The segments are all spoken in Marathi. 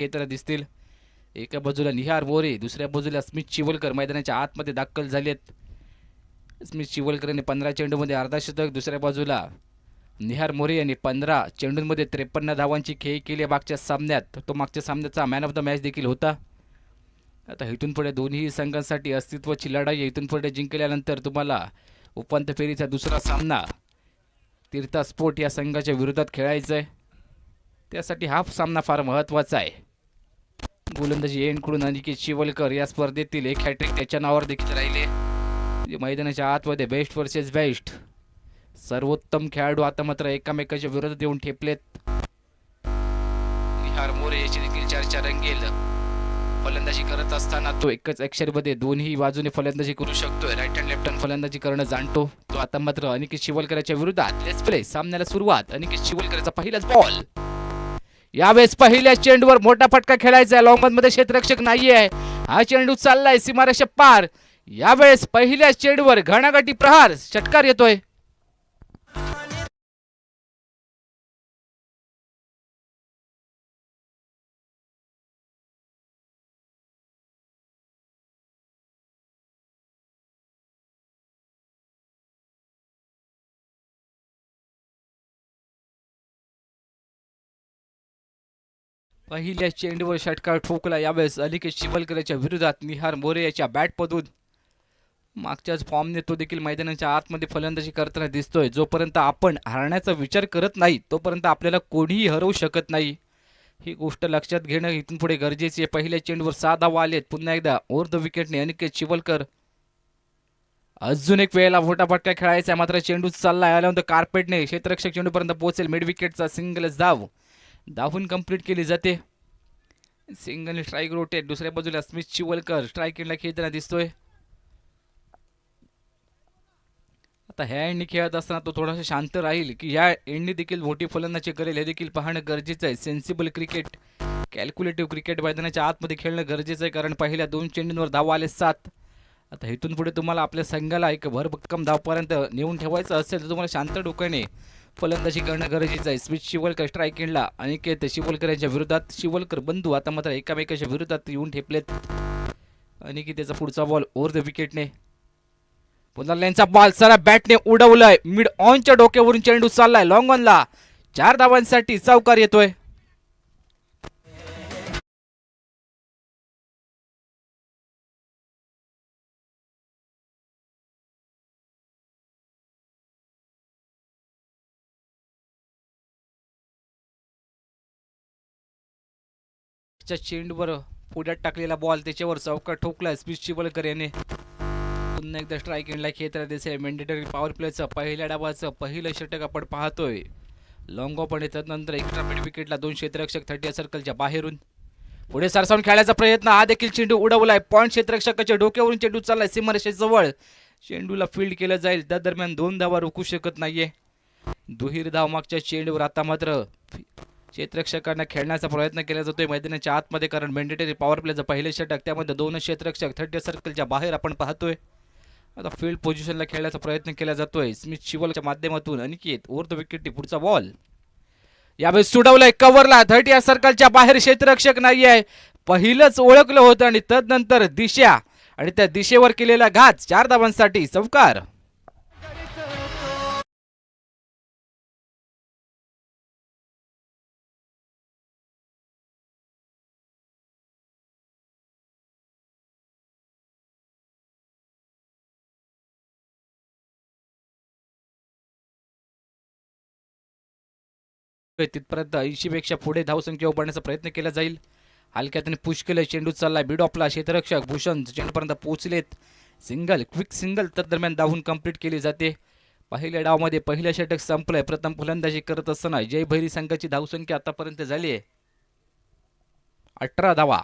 येताना दिसतील. एका बाजूला निहार मोरे, दुसऱ्या बाजूला स्मित चिवलकर मैदानाच्या आतमध्ये दाखल झालेत. स्मित चिवलकरने 15 चेंडूमध्ये अर्धशतक, दुसऱ्या बाजूला निहार मोरे यांनी 15 चेंडूंमध्ये 53 धावांची खेळी केली मागच्या सामन्यात. तो मागच्या सामन्याचा मॅन ऑफ द मॅच देखील होता. आता इथून पुढे दोन्ही संघांसाठी अस्तित्वाची लढाई. इथून पुढे जिंकल्यानंतर तुम्हाला उपांत्य फेरीचा दुसरा सामना तीर्था स्पोर्ट या संघाच्या विरोधात खेळायचा आहे. त्यासाठी हा सामना फार महत्त्वाचा आहे. गोलंदाजी एंडकडून अनिकेत चिवलकर या स्पर्धेतील एक हॅट्रिक त्याच्या नावावर देखील राहिले. मैदानाच्या आतमध्ये बेस्ट वर्सेस बेस्ट सर्वोत्तम खेळाडू आता मात्र एकामेकाच्या विरोधात येऊन ठेपलेत. निहार मोरे याची देखील चर्चा रंगेल. फलंदाजी करत असताना तो एकच ॲक्शनमध्ये दोन्ही बाजूने फलंदाजी करू शकतोय. राईट हँड लेफ्ट हँड फलंदाजी करणं जाणतो तो. आता मात्र अनिकेत चिवलकरच्या विरोधात. Let's play. सामन्याला सुरुवात. अनिकेत चिवलकरचा पहिलाच बॉल. यावेळेस पहिल्या चेंडूवर मोठा फटका खेळायचा आहे. लॉंग मध्ये क्षेत्ररक्षक नाहीये. हा चेंडू चाललाय सीमारेषा पार. यावेळेस पहिल्या चेंडूवर घणाघाती प्रहार षटकार येतोय. पहिल्या चेंडूवर षटकार ठोकला. यावेळेस अनिकेत चिवलकरच्या विरोधात निहार मोरे याच्या बॅटमधून. मागच्याच फॉर्मने तो देखील मैदानाच्या आतमध्ये फलंदाजी करताना दिसतोय. जोपर्यंत आपण हरण्याचा विचार करत नाही तोपर्यंत आपल्याला कोणीही हरवू शकत नाही. ही गोष्ट लक्षात घेणं इथून पुढे गरजेचे आहे. पहिल्या चेंडूवर 6 धावा आलेत. पुन्हा एकदा ओव्हर द विकेटने अनिकेत चिवलकर. अजून एक वेळेला मोठा फटका खेळायचा मात्र चेंडू चाललाय. आल्यानंतर कार्पेटने क्षेत्ररक्षक चेंडूपर्यंत पोहोचेल. मिड विकेटचा सिंगल धाव. धावून कंप्लीट केली जाते. Single strike rotate. दुसऱ्या बाजूला स्मित चिवलकर स्ट्राईक एंडला खेळताना दिसतोय. आता ह्या एंडनी खेळत असताना तो थोडासा शांत राहील की ह्या एंडनी देखील मोठी फलंदाजी करेल हे देखील पाहणं गरजेचं आहे. सेन्सिबल क्रिकेट, कॅल्क्युलेटिव्ह क्रिकेट मैदानाच्या आतमध्ये खेळणं गरजेचं आहे. कारण पहिल्या 2 चेंडूंवर धावा आले 7. आता इथून पुढे तुम्हाला आपल्या संघाला एक भरभक्कम धावपर्यंत नेऊन ठेवायचं असेल तर तुम्हाला शांत डोक्याने फलंदाजी करणं गरजेचं आहे. स्मित चिवलकर स्ट्राईक एंडला. अनिकेत चिवलकर यांच्या विरोधात. चिवलकर बंधू आता मात्र एकामेकाच्या विरोधात येऊन ठेपलेत. अनिकेत त्याचा पुढचा बॉल ओव्हर द विकेटने. पुन्हा लेनचा बॉल सारा बॅटने उडवलाय. मिड ऑनच्या डोक्यावरून चेंडू चाललाय लॉंग ऑनला. 4 धावांसाठी चौकार येतोय. चेंडूवर पुढ्यात टाकलेला बॉल त्याच्यावर चौकार ठोकलाय स्मित चिवलकर याने. पुन्हा एकदा स्ट्राईक एंडला खेळताना दिसेल. मेंडेटरी पॉवर प्लेचं पहिल्या डावाचं पहिलं षटक आपण पाहतोय. लॉंग ऑफ आणि त्यानंतर एक्स्ट्रा मिड विकेटला 2 क्षेत्ररक्षक 30 सर्कलच्या बाहेरून पुढे सरसावून खेळायचा प्रयत्न. हा देखील चेंडू उडवलाय. पॉइंट क्षेत्ररक्षकाच्या डोक्यावरून चेंडू चाललाय सीमारेषेजवळ. चेंडूला फील्ड केलं जाईल. त्या दरम्यान 2 धावा रोखू शकत नाहीये. दुहेरी धाव मागच्या चेंडूवर. आता मात्र क्षेत्ररक्षकांना खेळण्याचा प्रयत्न केला जातोय मैदानाच्या आतमध्ये. कारण मेंडेटरी पॉवर प्लेचं पहिले षटक त्यामध्ये 2 क्षेत्ररक्षक 30 सर्कलच्या बाहेर आपण पाहतोय. आता फील्ड पोझिशनला खेळण्याचा प्रयत्न केला जातोय स्मित चिवलच्या माध्यमातून. अनिकेत ओव्हर द विकेट पुढचा बॉल. यावेळेस सुडवलाय कव्हरला. 30 सर्कलच्या बाहेर क्षेत्ररक्षक नाही आहे. पहिलंच ओळखलं होतं आणि तदनंतर दिशा आणि त्या दिशेवर केलेला घात. 4 धावांसाठी चौकार. तिथपर्यंत 80 पेक्षा पुढे धावसंख्या उभारण्याचा प्रयत्न केला जाईल. हलक्यात पुश केलं. चेंडू चाललाय बीड ऑफला. क्षेत्ररक्षक भूषण चेंडूपर्यंत पोहोचलेत. सिंगल क्विक सिंगल दरम्यान धावून कंप्लीट केली जाते. पहिल्या डावमध्ये पहिलं षटक संपलंय. प्रथम फलंदाजी करत असताना जय भैरी संघाची धावसंख्या आतापर्यंत झाली आहे 18 धावा.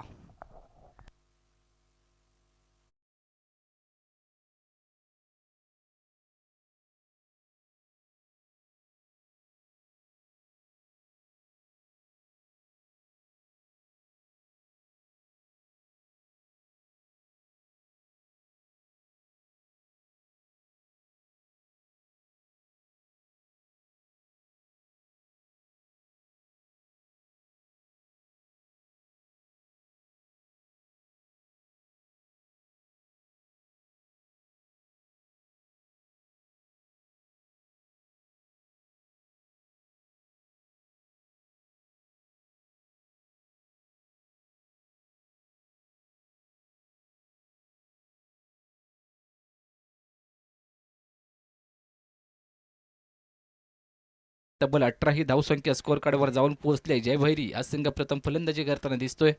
तब्बल 18 ही धावसंख्या स्कोअर कार्डवर जाऊन पोहोचले. जय भैरी हा संघ प्रथम फलंदाजी करताना दिसतोय.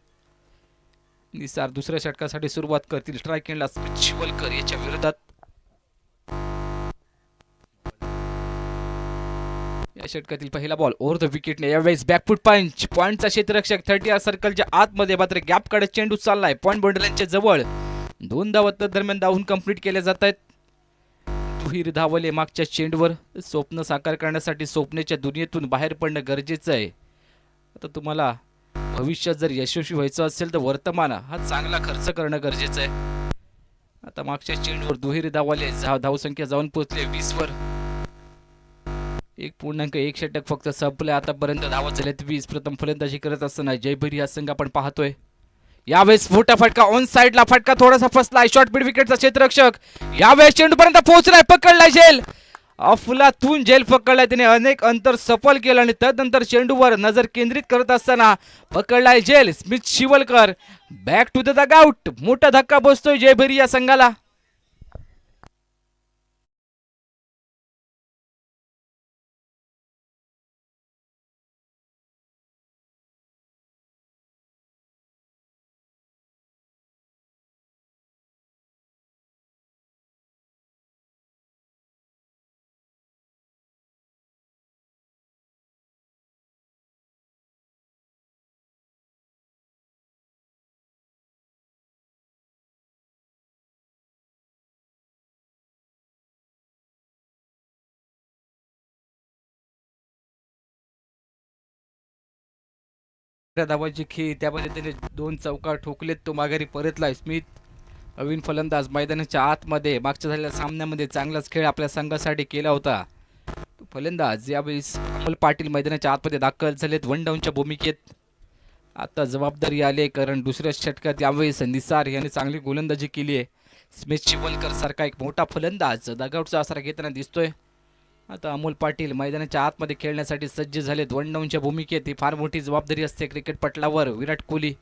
निसार दुसऱ्या षटकासाठी सुरुवात करतील. स्ट्राईक एंडला स्मिथ शिवलकर याच्या विरोधात. या षटकातील पहिला बॉल ओव्हर द विकेटने. यावेळेस बॅकफूट पंच. पॉइंटचा क्षेत्ररक्षक 30 सर्कलच्या आतमध्ये मात्र गॅप काढत चेंडू चाललाय पॉइंट बाउंड्रीच्या जवळ. 2 धावा दरम्यान धावून कंप्लीट केल्या जात आहेत. दुहेरी धावले मागच्या चेंडूवर. स्वप्न साकार करण्यासाठी स्वप्नाच्या दुनियेतून बाहेर पडणं गरजेचं आहे. आता तुम्हाला भविष्यात जर यशस्वी व्हायचं असेल तर वर्तमान हा चांगला खर्च करणं गरजेचं आहे. आता मागच्या चेंडूवर दुहेरी धावले. धावसंख्या जाऊन पोहोचले 20 वर. 1.1 षटक फक्त संपले. आतापर्यंत धावा झाल्यात 20. प्रथम फलंदाजी करत असताना जयभरी हा संघ आपण पाहतोय. यावेळेस मोठा फटका ऑन साइडला. फटका थोडासा फसलाय. शॉर्ट मिड विकेटचा क्षेत्ररक्षक यावेळेस चेंडूपर्यंत पोहोचलाय. पकडलाय झेल. अफलातून झेल पकडलाय. त्याने अनेक अंतर सफल केलं आणि त्यानंतर चेंडूवर नजर केंद्रित करत असताना पकडलाय झेल. Smith Shivalkar back to the dugout. मोठा धक्का बसतोय जयभरी या संघाला. धावाची खेळ त्यामध्ये त्याने 2 चौकार ठोकलेत. तो माघारी परतलाय. स्मिथ नवीन फलंदाज मैदानाच्या आतमध्ये. मागच्या झालेल्या सामन्यामध्ये चांगलाच खेळ आपल्या संघासाठी केला होता. तो फलंदाज यावेळेस अमोल पाटील मैदानाच्या आतमध्ये दाखल झालेत 1 डाऊनच्या भूमिकेत. आता जबाबदारी आली कारण दुसऱ्या षटकात यावेळेस निसार याने चांगली गोलंदाजी केली आहे. स्मिथ शिवलकर सारखा एक मोठा फलंदाज डगआउटचा आसरा घेताना दिसतोय. आता अमोल पाटील मैदानाच्या आतमध्ये खेळण्यासाठी सज्ज झालेत 1 डाऊनच्या भूमिकेत. ही फार मोठी जबाबदारी असते क्रिकेट पटलावर. विराट कोहली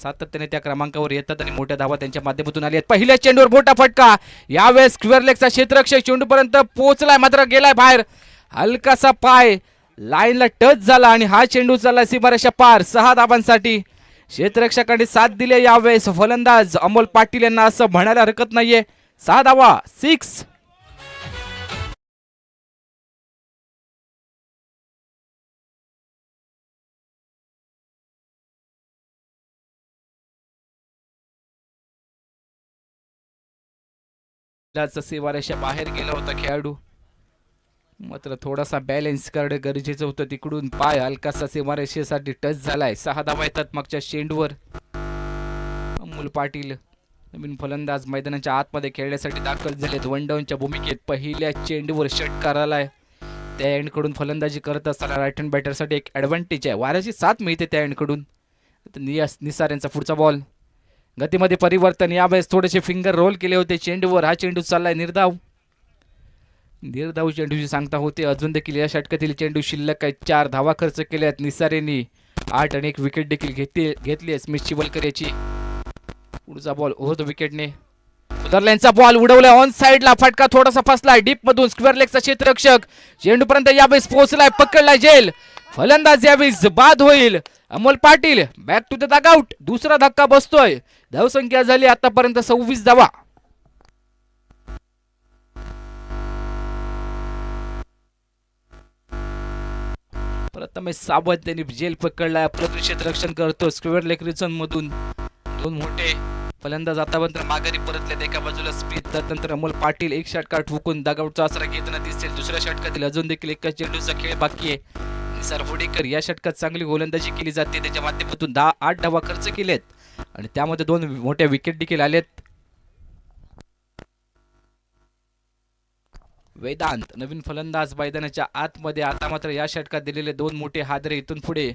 सातत्याने त्या क्रमांकावर येतात आणि मोठ्या धावा त्यांच्या माध्यमातून आली आहेत. पहिल्या चेंडूवर मोठा फटका. यावेळेस स्क्वेअर लेगचा क्षेत्ररक्षक चेंडूपर्यंत पोहोचलाय मात्र गेलाय बाहेर. हलकासा पाय लाईनला टच झाला आणि हा चेंडू चालला सीमारेषा पार. 6 धावांसाठी क्षेत्ररक्षकांनी साथ दिली. यावेळेस फलंदाज अमोल पाटील यांना असं म्हणायला हरकत नाहीये. 6 धावा 6. सीमारेषा बाहेर गेला होता खेळाडू. मात्र थोडासा बॅलन्स करणं गरजेचं होतं. तिकडून पाय हलकासा सीमारेषेसाठी टच झालाय. 6 धावा येतात मागच्या चेंडूवर. अमोल पाटील नवीन फलंदाज मैदानाच्या आतमध्ये खेळण्यासाठी दाखल झालेत 1 डाऊनच्या भूमिकेत. पहिल्या चेंडूवर षटकार आलाय. त्या एंडकडून फलंदाजी करत असताना राईट हँड बॅटरसाठी एक ॲडव्हान्टेज आहे. वाऱ्याची साथ मिळते त्या एंडकडून. निसार यांचा पुढचा बॉल. गतीमध्ये परिवर्तन. यावेळेस थोडेसे फिंगर रोल केले होते चेंडूवर. हा चेंडू चाललाय निर्धाव. निर्धाव चेंडूची सांगता होते. अजून देखील या षटकातील चेंडू शिल्लक आहेत. 4 धावा खर्च केल्यात निसारेंनी. 8 आणि 1 विकेट देखील घेतली आहे स्मिथ शिवलकर याची. पुढचा बॉल ओव्हर द विकेटने. उदरल्यांचा बॉल उडवला ऑन साइडला. फटका थोडासा फसलाय डीप मधून. स्क्वेअर लेगचा क्षेत्ररक्षक चेंडूपर्यंत यावेळेस पोहोचलाय. पकडलाय झेल. फलंदाज यावेळेस बाद होईल. Amol Patil back to the dugout. दुसरा धक्का बसतोय. धावसंख्या झाली आतापर्यंत 26 धावा. प्रथमेश सावंत त्यांनी जेल पकडलाय. प्रदूषित रक्षण करतो स्क्वेअर लेग रिजन मधून. 2 मोठे फलंदाज आतापर्यंत माघारी परतलेत. एका बाजूला स्मिथ त्यानंतर अमोल पाटील. 1 षटकार ठोकून डगआउटचा आसरा घेताना दिसतील. दुसऱ्या षटकातील अजून देखील एका चेंडूचा खेळ बाकी आहे. निसार होडेकर या षटकात चांगली गोलंदाजी केली जाते. त्याच्या माध्यमातून 8 धावा खर्च केलेत आणि त्यामध्ये 2 मोठ्या विकेट देखील आलेत. वेदांत नवीन फलंदाज मैदानाच्या आतमध्ये. आता मात्र या षटकात दिलेले 2 मोठे हादरे. इथून पुढे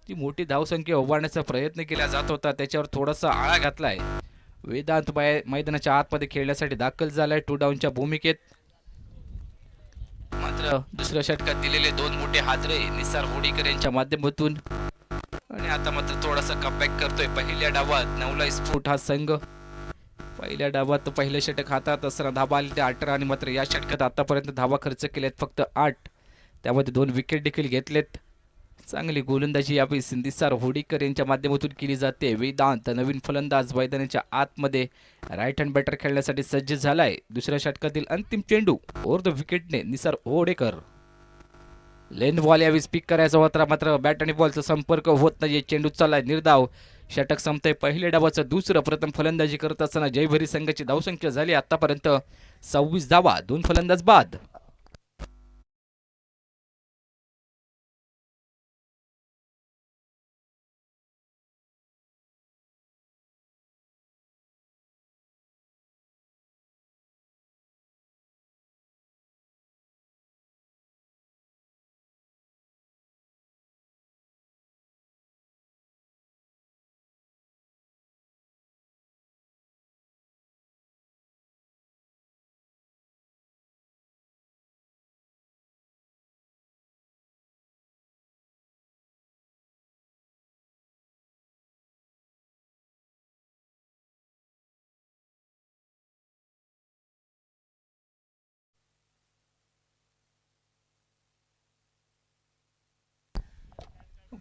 ती मोठी धावसंख्या उभारण्याचा प्रयत्न केला जात होता त्याच्यावर थोडासा आळा घातलाय. वेदांत मैदानाच्या आतमध्ये खेळण्यासाठी दाखल झालाय 2 डाऊनच्या भूमिकेत. मात्र दुसऱ्या षटकात दिलेले 2 मोठे हादरे निसार होडीकर यांच्या माध्यमातून. आणि आता मात्र थोडासा कमबॅक करतोय. पहिल्या डावात 9ला स्फोट हा संघ. पहिल्या डावात पहिलं षटक हातात असताना धावा आली ते 18 आणि मात्र या षटकात आतापर्यंत धावा खर्च केल्यात फक्त 8. त्यामध्ये 2 विकेट देखील घेतलेत. चांगली गोलंदाजी यावेळी निसार होडीकर यांच्या माध्यमातून केली जाते. वेदांत नवीन फलंदाज मैदानाच्या आतमध्ये राईट हँड बॅटर खेळण्यासाठी सज्ज झालाय. दुसऱ्या षटकातील अंतिम चेंडू ओव्हर द विकेटने निसार होडेकर. लेन बॉल यावेळी स्पीक करायचा होता, मात्र बॅट आणि बॉलचा संपर्क होत नाही. चेंडू चाललाय निर्धाव. षटक संपतंय पहिल्या डावाचं दुसरं. प्रथम फलंदाजी करत असताना जयभरी संघाची धावसंख्या झाली आतापर्यंत 26 धावा, 2 फलंदाज बाद.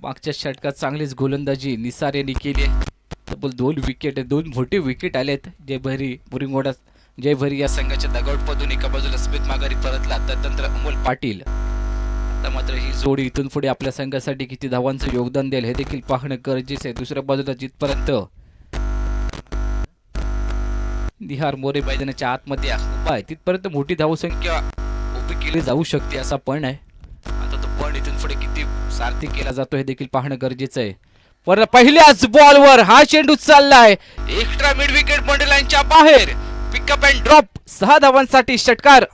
मागच्या षटकात चांगलीच गोलंदाजी निसार यांनी केली आहे. तब्बल 2 विकेट, 2 मोठे विकेट आलेत. जयभरी मुरिंगोडा जयभरी या संघाच्या दगावटमधून एका बाजूला स्मिथ माघारी परतला, त्यानंतर अमोल पाटील. आता मात्र ही जोडी इथून पुढे आपल्या संघासाठी किती धावांचं योगदान देईल हे देखील पाहणं गरजेचं आहे. दुसऱ्या बाजूला जिथपर्यंत निहार मोरे मैदानाच्या आतमध्ये उभा आहे तिथपर्यंत मोठी धावसंख्या उभी केली जाऊ शकते असा पण आहे. आता तो पण इथून पुढे किती सार्थी केला जातो हे देखील पाहणं गरजेचं आहे. पर पहिल्याच बॉलवर हा चेंडू चाललाय एक्स्ट्रा मिड विकेट बंडलांच्या बाहेर. पिकअप अँड ड्रॉप 6 धावांसाठी षटकार.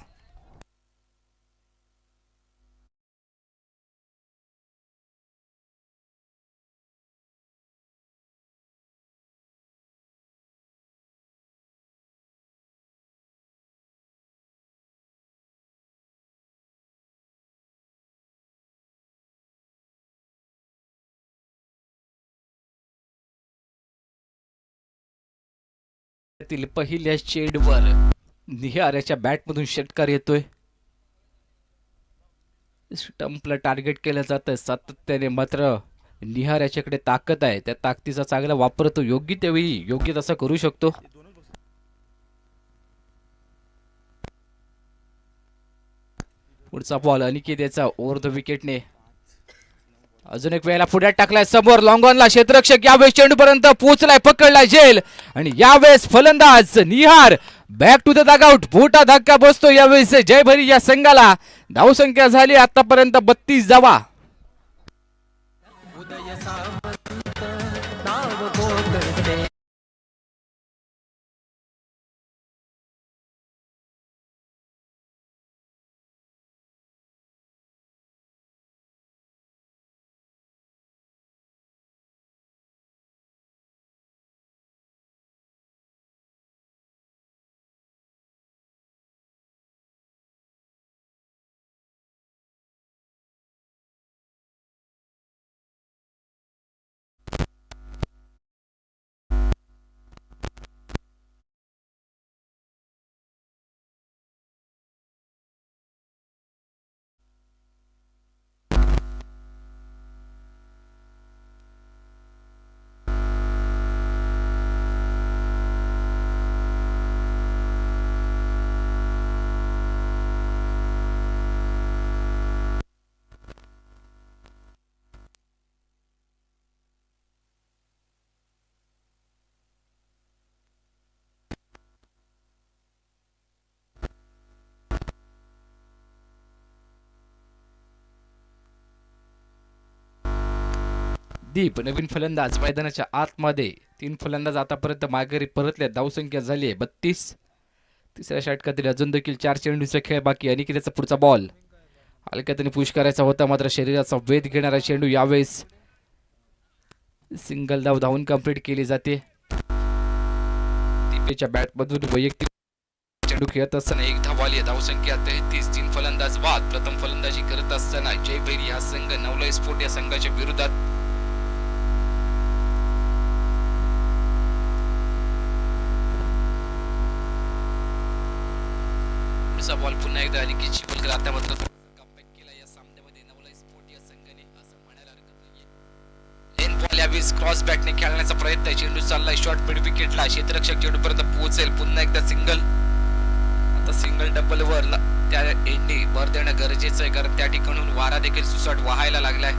पहिल्या चेंडूवर निहाराच्या बॅटमधून षटकार येतोय. स्टंपला टार्गेट केलं जातं सातत्याने, मात्र निहार याच्याकडे ताकद आहे. त्या ताकदीचा चांगला वापर तो योग्य त्यावेळी योग्य तसा करू शकतो. पुढचा बॉल अनिकेत याचा ओव्हर द विकेटने अजून एक वेळेला पुढ्यात टाकलाय. समोर लॉंगॉनला क्षेत्ररक्षक यावेळेस चेंडूपर्यंत पोहोचलाय, पकडलाय झेल आणि यावेळेस फलंदाज निहार बॅक टू द डगआउट. मोठा धक्का बसतो यावेळेस जयभरी या संघाला. धावसंख्या झाली आतापर्यंत 32 धावा. दीप नवीन फलंदाज मैदानाच्या आतमध्ये. 3 फलंदाज आतापर्यंत माघारी परतले. धावसंख्या झाली आहे 32. तिसऱ्या षटकातील अजून देखील 4 चेंडूचा खेळ बाकी. अनिकेतचा पुढचा बॉल हलक्याने पुश करायचा होता, मात्र शरीराचा वेध घेणारा चेंडू यावेळेस सिंगल धाव धावून कंप्लीट केली जाते. दीपेच्या बॅटमधून वैयक्तिक चेंडू खेळत असताना 1 धाव आली. धावसंख्या 33. 3 फलंदाज बाद. प्रथम फलंदाजी करत असताना जयभैरी हा संघ नवलाई स्पोर्ट या संघाच्या विरोधात बॉल पुन्हा एकदा अनिकेत चिपळकर आता मात्र कमबॅक केला या सामन्यामध्ये. यावेळेस क्रॉस बॅटने खेळण्याचा प्रयत्न, चेंडू चाललाय शॉर्ट मिड विकेटला, क्षेत्ररक्षक चेंडू पर्यंत पोहोचेल, पुन्हा एकदा सिंगल. आता सिंगल डबल वर त्या एंडी भर देणं गरजेचं आहे, कारण त्या ठिकाणून वारा देखील सुसाट वाहायला लागलाय.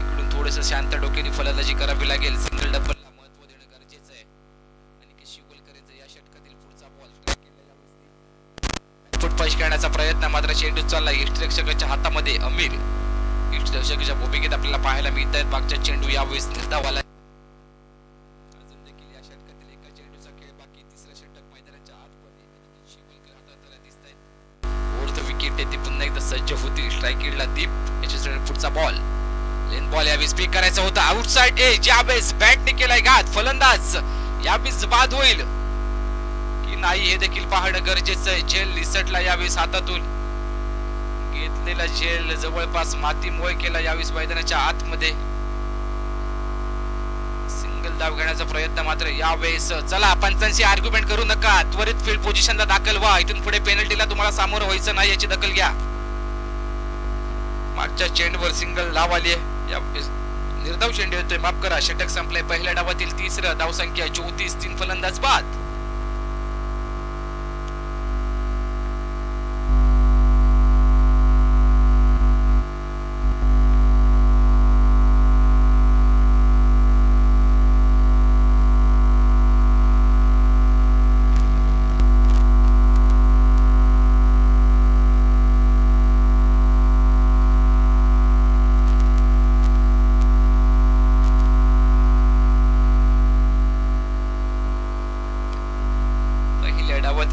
इकडून थोडस शांत डोक्याने फलंदाजी करावी लागेल. सिंगल डबलला महत्व देणं गरजेचं आहे. आणि शिवलकरांचा या षटकातील पुढचा बॉल फुटपाश करण्याचा प्रयत्न, मात्र चेंडू चालला यष्टिरक्षकाच्या हातामध्ये. अमीर यष्टिरक्षकाच्या भूमिकेत आपल्याला पाहायला मिळत आहेत. मागच्या चेंडू यावेळेस निर्धावाला. अजून देखील या षटकातील एका चेंडूचा खेळ बाकी. तिसरा षटक मैदानाच्या आतमध्ये शिवलकर हाताळताना दिसत आहेत. फोर्थ विकेट येते, पुन्हा एकदा सज्ज होती. स्ट्राईक ला दीप याच्या पुढचा बॉल. लेन बॉल यावेळेस पिक करायचा होता. आउटसाइड एज यावेळेस बॅटने केलाय घात. फलंदाज यावेळेस बाद होईल की नाही हे देखील पाहणं गरजेचं आहे. झेल निसटला यावेळेस हातातून. घेतलेला झेल जवळपास मातीमोय केला यावेळेस मैदानाच्या आतमध्ये. सिंगल धाव घेण्याचा प्रयत्न, मात्र यावेळेस चला पंचांशी आर्ग्युमेंट करू नका, त्वरित फील्ड पोझिशनला दाखल व्हा. इथून पुढे पेनल्टीला तुम्हाला सामोरं व्हायचं नाही याची दखल घ्या. मागच्या चेंडूवर सिंगल धाव आली आहे. निर्धाव चेंडू येतोय, माफ करा. षटक संपलंय. पहिल्या डावातील तिसरं, धावसंख्या 34, 3 फलंदाज बाद.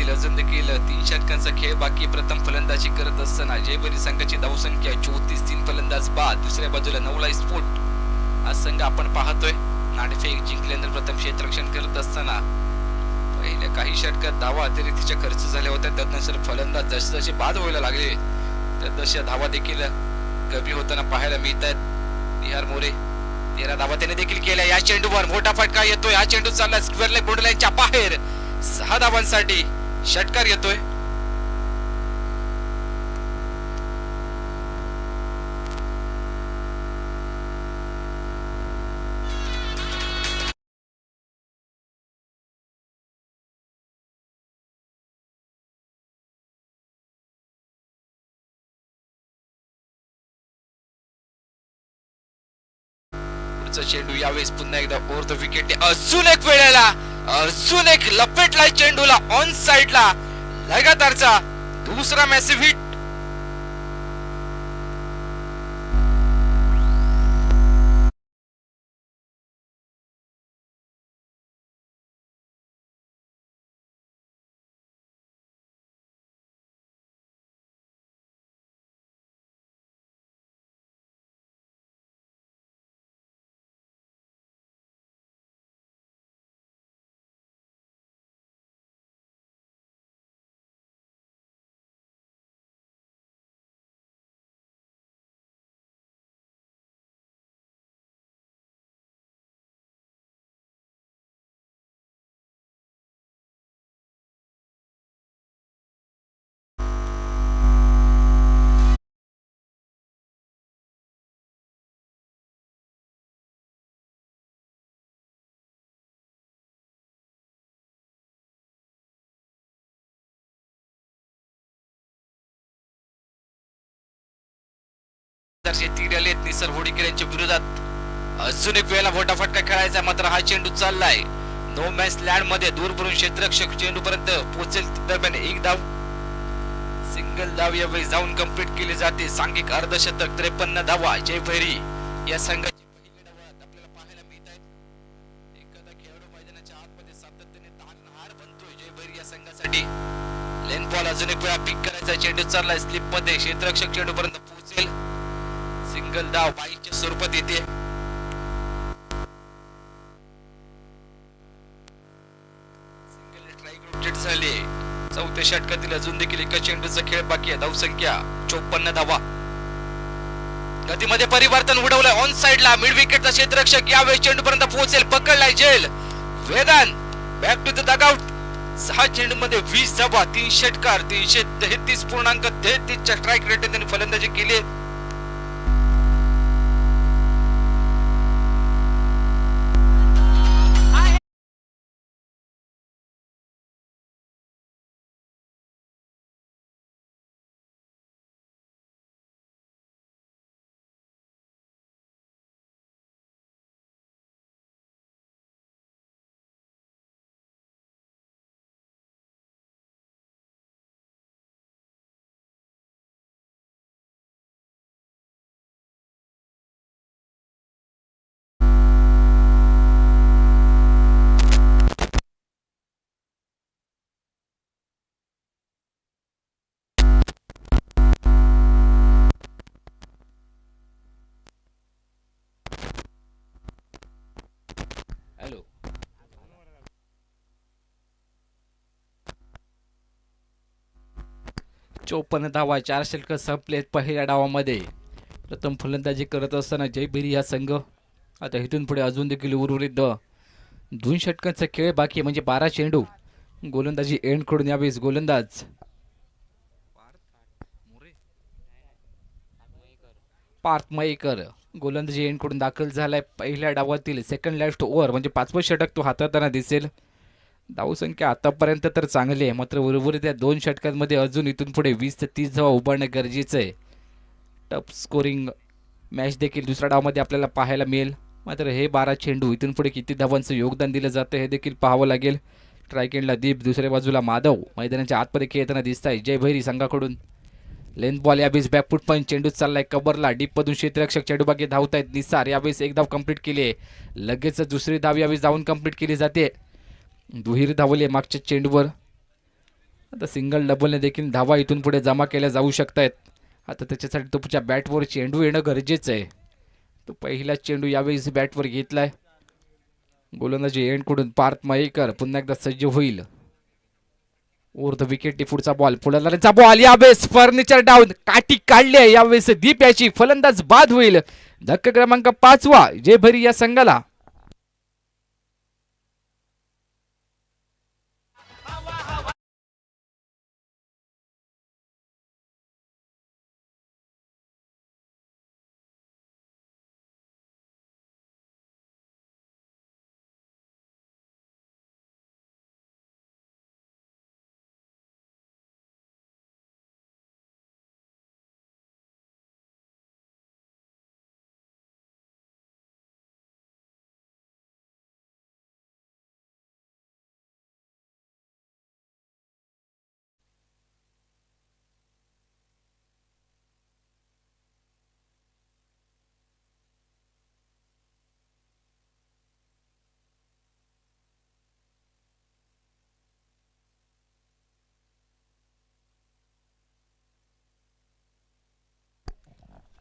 अजून देखील 3 षटकांचा खेळ बाकी. प्रथम फलंदाजी करत असताना जयभरी संघाची धावसंख्या 34, 3 फलंदाज बाद. दुसऱ्या बाजूला 9ला स्फोट हा संघ आपण पाहतोय. नाणेफेक जिंकल्यानंतर प्रथम क्षेत्ररक्षण करत असताना पहिल्या काही षटकात धावा अतिरिक्तच्या खर्च झाल्या होत्या. त्यानंतर फलंदाज जसे जसे बाद व्हायला लागले तशा धावा देखील कमी होताना पाहायला मिळत आहेत. निहार मोरे 13 धावा त्याने देखील केल्या. या चेंडूवर मोठा फटका येतोय. हा चेंडू चालला स्क्वेअर लेग बोर्ड लाईनच्या बाहेर. 6 धावांसाठी षटकार येतोय. पुढचा चेंडू यावेळेस पुन्हा एकदा ओव्हर द विकेट. अजून एक वेळेला अजून एक लपेटलाय चेंडूला ऑन साइडला. लगातारचा दुसरा मॅसिव्ह हिट. निसर होडीकर यांच्या विरोधात अजून एक वेळेला मोठा फटका खेळायचा, मात्र हा चेंडू चाललाय नो मॅच लँड मध्ये. दूरवरून क्षेत्ररक्षक चेंडू पर्यंत पोहोचेल दरम्यान एक धाव. सिंगल धाव यावेळी जाऊन कंप्लीट केली जाते. सांघिक अर्धशतक 53 धावा जय भैरी या संघाची पहिल्या डावात आपल्याला पाहायला मिळत आहेत. एखादा खेळाडू मैदानाच्या आतमध्ये सातत्याने तारणहार बनतोय जय भैरी या संघासाठी. लेन बॉल अजून एक वेळा पिक करायचा. चेंडू चाललाय स्लिप मध्ये. क्षेत्ररक्षक चेंडू पर्यंत पोहोचेल. सिंगल धाव बाईच्या स्वरूपात येते. सिंगल स्ट्राइक रोटेट झाले. चौथ्या षटकातील अजून देखील एका चेंडूचा खेळ बाकी आहे. धावसंख्या 54 धावा. गतीमध्ये परिवर्तन उडवलंय ऑन साइडला. मिड विकेटचा क्षेत्ररक्षक यावेळी चेंडू पर्यंत पोहोचेल. पकडलाय जेल. Vedant back to the dugout. 6 चेंडू मध्ये 20 धावा, 3 षटकार, 333.33 च्या स्ट्राइक रेटने त्यांनी फलंदाजी केली. 54 धावा, 4 षटकं संपलेत पहिल्या डावामध्ये. प्रथम फलंदाजी करत असताना जयभैरी हा संघ आता इथून पुढे अजून देखील उर्वरित 2 षटकांचा खेळ बाकी आहे, म्हणजे 12 चेंडू. गोलंदाजी एंड कडून यावेळेस गोलंदाज पार्थ मयेकर गोलंदाजी एंड कडून दाखल झालाय. पहिल्या डावातील सेकंड लास्ट ओव्हर म्हणजे 5वं षटक तो हाताळताना दिसेल. धावसंख्या आतापर्यंत तर चांगली आहे, मात्र उर्वरित या 2 षटकांमध्ये अजून इथून पुढे 20 ते 30 धावा उभारणं गरजेचं आहे. टफ स्कोरिंग मॅच देखील दुसऱ्या डावामध्ये आपल्याला पाहायला मिळेल. मात्र हे 12 चेंडू इथून पुढे किती धावांचं योगदान दिलं जातं हे देखील पाहावं लागेल. स्ट्राईक एंडला दीप, दुसऱ्या बाजूला माधव मैदानाच्या आतमध्ये खेळताना दिसत आहे. जयभैरी संघाकडून लेंथ बॉल यावेळेस बॅकफूट पण चेंडू चाललाय कबरला. डीप मधून क्षेत्ररक्षक चेंडू बागे धावत आहेत. निसार यावेळेस एक धाव कंप्लीट केली आहे. लगेच दुसरी धाव यावेळेस जाऊन कंप्लीट केली जाते. दुहेरी धावली मागच्या चेंडूवर. आता सिंगल डबलने देखील धावा इथून पुढे जमा केल्या जाऊ शकतायत. आता त्याच्यासाठी तुमच्या बॅटवर चेंडू येणं गरजेचं आहे. तो पहिला चेंडू यावेळेस बॅटवर घेतलाय. गोलंदाजी एंडकडून पार्थ मयेकर पुन्हा एकदा सज्ज होईल. ओव्हर द विकेट पुढचा बॉल, पुढाऱ्यांचा बॉल यावेळेस फर्निचर डाऊन, काठी काढली आहे यावेळेस दीप याची. फलंदाज बाद होईल. धक्का क्रमांक 5वा जयभैरी या संघाला.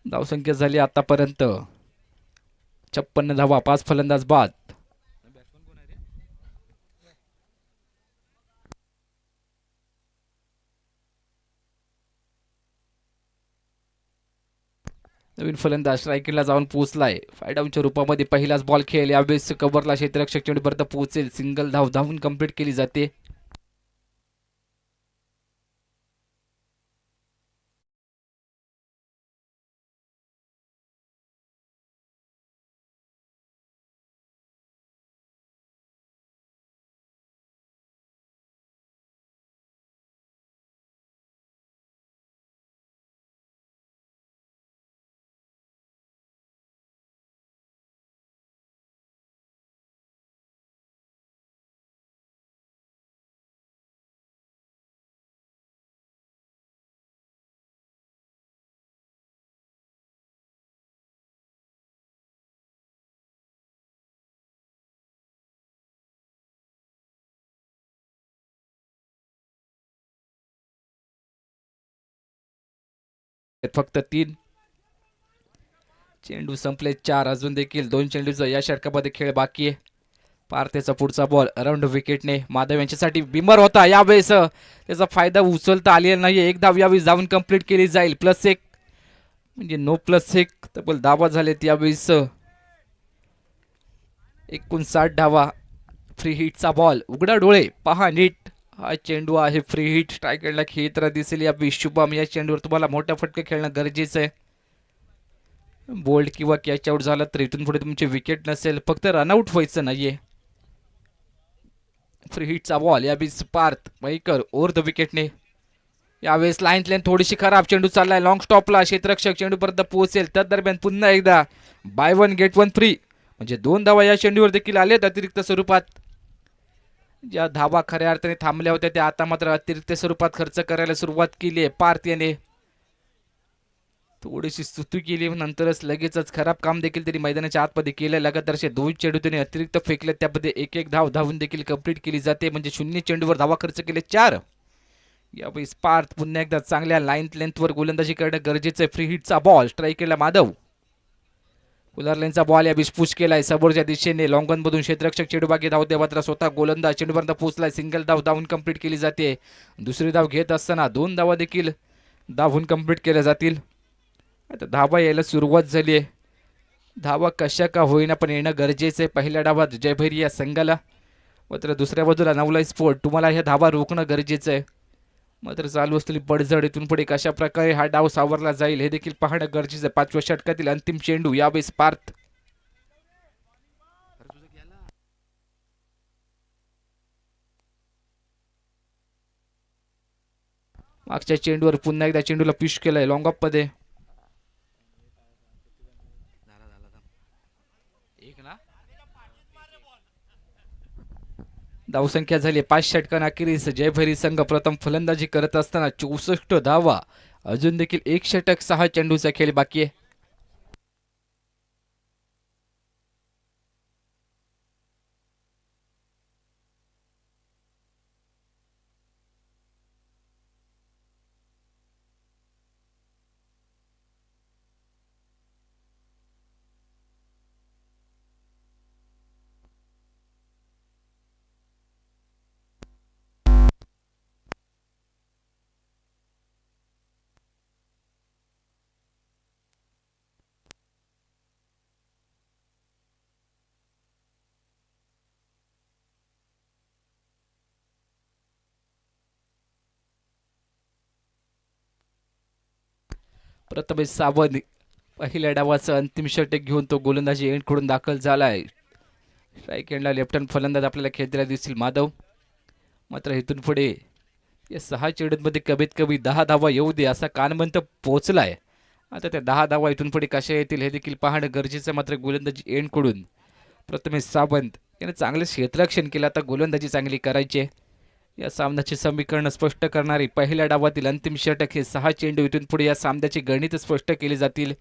धावसंख्या झाली आतापर्यंत 56 धावा, 5 फलंदाज बाद. नवीन फलंदाज स्ट्रायकिंगला जाऊन पोहोचलाय. फायडाऊनच्या रूपामध्ये पहिलाच बॉल खेळेल. यावेळेस कव्हरला क्षेत्ररक्षक चेंडूपर्यंत पोहोचेल. सिंगल धाव धावून कंप्लीट केली जाते. फक्त 3 चेंडू संपले. 4 अजून देखील 2 चेंडूचा या षटकामध्ये खेळ बाकी आहे. पार्थेचा पुढचा बॉल अराउंड विकेटने माधव यांच्यासाठी बिमर होता. यावेळेस त्याचा फायदा उचलता आलेला नाही. एक धाव यावेळेस जाऊन कंप्लीट केली जाईल. +1 म्हणजे नो +1 तब्बल धावा झालेत यावेळेस. 59 धावा. फ्री हिटचा बॉल, उघडा डोळे पहा नीट. हा चेंडू आहे फ्री हिट. स्ट्रायकरला खेळताना दिसेल यावेळेस शुभम. या चेंडूवर तुम्हाला मोठा फटका खेळणं गरजेचं आहे. बोल्ड किंवा कॅच आउट झाला तर इथून पुढे तुमची विकेट नसेल, फक्त रनआउट व्हायचं नाहीये. फ्री हिटचा बॉल यावेळेस पार्थ मयेकर ओव्हर द विकेटने. यावेळेस लाईन थोडीशी खराब. चेंडू चाललाय लॉंग स्टॉपला. क्षेत्ररक्षक चेंडूपर्यंत पोहोचेल. त्या दरम्यान पुन्हा एकदा बाय 1 गेट 1 फ्री म्हणजे 2 धावा या चेंडूवर देखील आलेत अतिरिक्त स्वरूपात. ज्या धावा खऱ्या अर्थाने थांबल्या होत्या त्या आता मात्र अतिरिक्त स्वरूपात खर्च करायला सुरुवात केली आहे. पार्थ याने थोडीशी स्तुती केली, नंतरच लगेचच खराब काम देखील त्यांनी मैदानाच्या आतमध्ये केलं. लगातारचे 2 चेंडू त्यांनी अतिरिक्त फेकले, त्यामध्ये एक धाव धावून देखील कंप्लीट केली जाते. म्हणजे 0 चेंडूवर धावा खर्च केले 4. यावेळेस पार्थ पुन्हा एकदा चांगल्या लाईन लेंथवर गोलंदाजी करणं गरजेचं आहे. फ्री हिटचा बॉल, स्ट्राईक केला माधव. कुलर लेनचा बॉल यावेळेस पुश केलाय समोरच्या दिशेने. लॉंगन मधून क्षेत्ररक्षक चेंडू बागे धावते, मात्र स्वतः गोलंदाज चेंडूपर्यंत पोहोचलाय. सिंगल धाव धावून कंप्लीट केली जाते. दुसरी धाव घेत असताना 2 धावा देखील धावून कंप्लीट केल्या जातील. आता धावा यायला सुरुवात झाली आहे. धावा कशा का होईना पण येणं गरजेचं आहे पहिल्या डावात जयभैरी या संघाला. मात्र दुसऱ्या बाजूला नवलाई स्पोर्ट तुम्हाला ह्या धावा रोखणं गरजेचं आहे. मात्र चालू असलेली पडझड इथून पुढे कशा प्रकारे हा डाव सावरला जाईल हे देखील पाहणं गरजेचं आहे. 5व्या षटकातील अंतिम चेंडू यावेळेस पार्थ. मागच्या चेंडूवर पुन्हा एकदा चेंडूला पुश केलंय लॉंग ऑफ मध्ये. धावसंख्या झाली 5 षटकांअखेरीस जयभैरी संघ प्रथम फलंदाजी करत असताना 64 धावा. अजून देखील 1 षटक 6 चेंडूचा खेळ बाकी आहे. प्रथमेश सावंत पहिल्या डावाचं अंतिम षटक घेऊन तो गोलंदाजी एंडकडून दाखल झालाय. स्ट्राईक एंडला लेफ्ट हँड फलंदाज आपल्याला खेळताना दिसतील माधव. मात्र इथून पुढे या 6 चेंडूंमध्ये कमीत कमी 10 धावा येऊ दे असा कानमंत पोहोचलाय. आता त्या 10 धावा इथून पुढे कशा येतील हे देखील पाहणं गरजेचं. मात्र गोलंदाजी एंडकडून प्रथमेश सावंत याने चांगलं क्षेत्ररक्षण केलं. आता गोलंदाजी चांगली करायची आहे. या सामन्याचे समीकरण स्पष्ट करणारी पहिल्या डावातील अंतिम षटक हे 6 चेंडू इथून पुढे या सामन्याची गणित स्पष्ट केली जातील.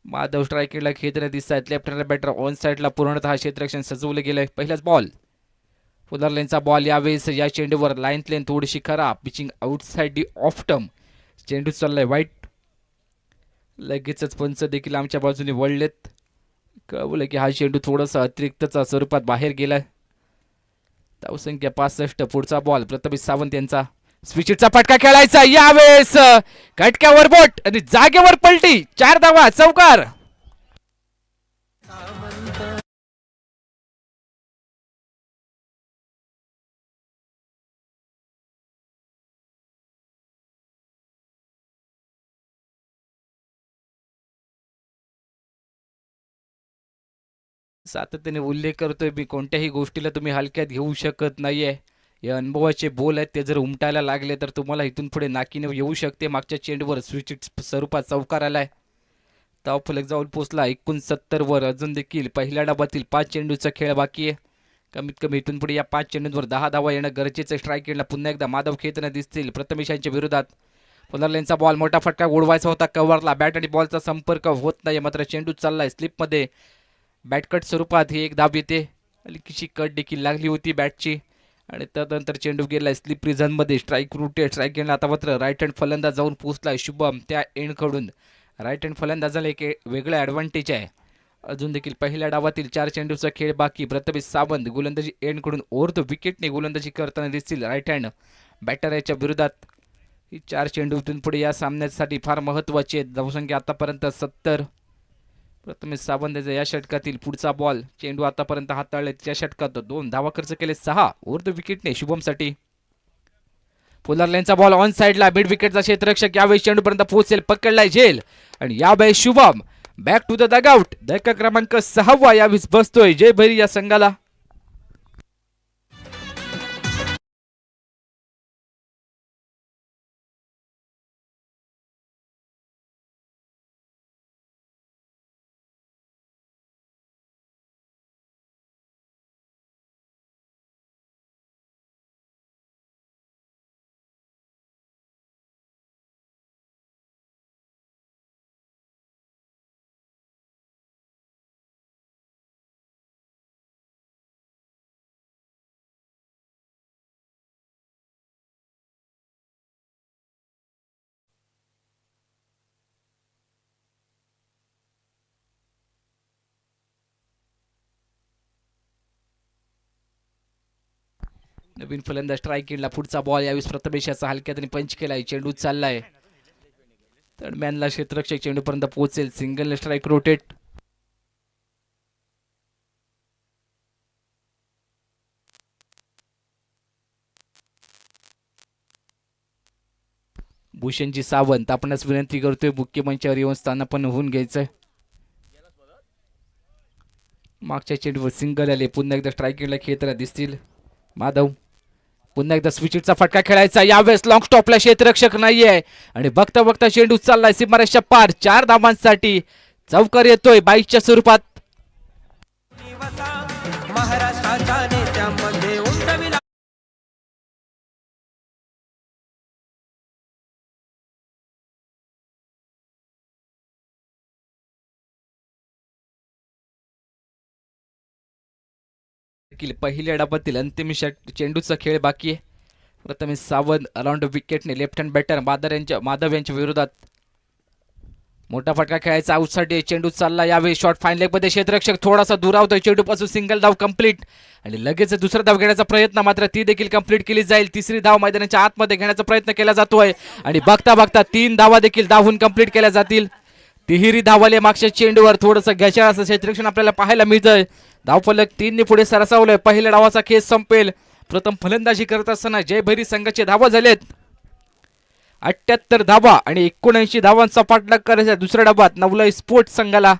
माधव स्ट्रायकेडला खेळताना दिसत आहेत. लेफ्ट हँड बॅटर ऑन साईडला पूर्णतः क्षेत्ररक्षण सजवलं गेलंय. पहिलाच बॉल फुलर लेनचा बॉल. यावेळेस या चेंडूवर लाईन लेन थोडीशी खराब. Pitching outside the of term. चेंडू चाललाय वाईट. लगेचच पंच देखील आमच्या बाजूने वळलेत. कळवलं की हा चेंडू थोडासा अतिरिक्तचा स्वरूपात बाहेर गेलाय. धावसंख्या 65. पुढचा बॉल प्रथमेश सावंत यांचा. स्विचिटचा फटका खेळायचा. यावेळेस कटक्यावर बोट आणि जागेवर पलटी. 4 धावा चौकार. सातत्याने उल्लेख करतोय मी कोणत्याही गोष्टीला तुम्ही हलक्यात घेऊ शकत नाहीये. हे अनुभवाचे बोल आहेत. ते जर उमटायला लागले तर तुम्हाला इथून पुढे नाकीने येऊ शकते. मागच्या चेंडूवर स्विच स्वरूपात चौकार आलाय. धावफलक जाऊन पोचला 69 वर. अजून देखील पहिल्या डाबातील 5 चेंडूचा खेळ बाकी आहे. कमीत कमी इथून पुढे या 5 चेंडूंवर 10 धावा येणं गरजेचं. स्ट्राईक एंडला पुन्हा एकदा माधव खेळताना दिसतील प्रथमेश यांच्या विरोधात. फुलरलेनचा बॉल मोठा फटका उडवायचा होता कव्हरला. बॅट आणि बॉलचा संपर्क होत नाही. मात्र चेंडू चाललाय स्लिपमध्ये. बॅटकट स्वरूपात ही एक धाब येते. हलकीशी कट देखील लागली होती बॅटची आणि त्यानंतर चेंडू गेलाय स्लिप रिझनमध्ये. Strike rotated. स्ट्राईक एंडला आता मात्र राईट हँड फलंदाज जाऊन पोहोचलाय शुभम. त्या एंडकडून राईट हँड फलंदाजाला एक वेगळं ॲडव्हान्टेज आहे. अजून देखील पहिल्या डावातील 4 चेंडूचा खेळ बाकी. प्रथमेश सावंत गोलंदाजी एंडकडून ओव्हर द विकेटने गोलंदाजी करताना दिसतील राईट हँड बॅटर याच्या विरोधात. ही 4 चेंडू इथून पुढे या सामन्यासाठी फार महत्त्वाचे आहेत. धावसंख्या आतापर्यंत 70. प्रथमेश सावंत या षटकातील पुढचा बॉल. चेंडू आतापर्यंत हाताळले. त्या षटकात 2 धावा खर्च केले. 6 ओव्हर द विकेटने शुभमसाठी. फुलर लेनचा बॉल ऑन साइडला. मिड विकेटचा क्षेत्ररक्षक यावेळी चेंडूपर्यंत पोहोचेल. पकडलाय झेल आणि यावेळी Shubham back to the dugout. धक्का क्रमांक 6 यावेळी बसतोय जयभैरी या संघाला. नवीन फलंदाज स्ट्राईक केला. पुढचा बॉल यावेळी प्रथमेश याचा हलक्यात आणि पंच केलाय. चेंडू चाललाय दरम्यानला क्षेत्ररक्षक चेंडूपर्यंत पोहोचेल. Single strike rotate. भूषणजी सावंत आपणास विनंती करतोय मुख्य मंचावर येऊन स्थानापन्न होऊन घ्यायचं. मागच्या चेंडूवर सिंगल आले. पुन्हा एकदा स्ट्रायकिंगला खेळताना दिसतील. माधव पुन्हा एकदा स्विचिटचा फटका खेळायचा. यावेळेस लॉंग स्टॉपला क्षेत्ररक्षक नाहीये आणि बघता बघता चेंडू चाललाय सीमारेषच्या पार. 4 धावांसाठी चौकार येतोय बाईकच्या स्वरूपात. महाराष्ट्राच्या नेत्यामध्ये उंडविला पहिल्या डाबातील अंतिम चेंडूचा खेळ बाकी आहे. प्रथम सावंत अराउंड विकेटने लेफ्ट हँड बॅटर माधव यांच्या विरोधात मोठा फटका खेळायचा. आउटसाइड चेंडू चालला. यावेळी शॉट फाईन लेग मध्ये क्षेत्ररक्षक थोडासा दुरावतोय चेंडूपासून. सिंगल धाव कंप्लीट आणि लगेच दुसरा धाव घेण्याचा प्रयत्न, मात्र ती देखील कंप्लीट केली जाईल. तिसरी धाव मैदानाच्या आतमध्ये घेण्याचा प्रयत्न केला जातोय आणि बघता बघता 3 धावा देखील धावून कंप्लीट केल्या जातील. तिहेरी धावाले मागच्या चेंडूवर थोडंसं घ्यायचं असं क्षेत्ररक्षण आपल्याला पाहायला मिळतंय. धावफलक 3 ने पुढे सरसावलंय. पहिल्या डावाचा खेळ संपेल. प्रथम फलंदाजी करत असताना जयभैरी संघाचे धावा झालेत 78 धावा आणि 79 धावांचा पाठलाग करायचा दुसऱ्या डावात नवलाई स्पोर्ट्स संघाला.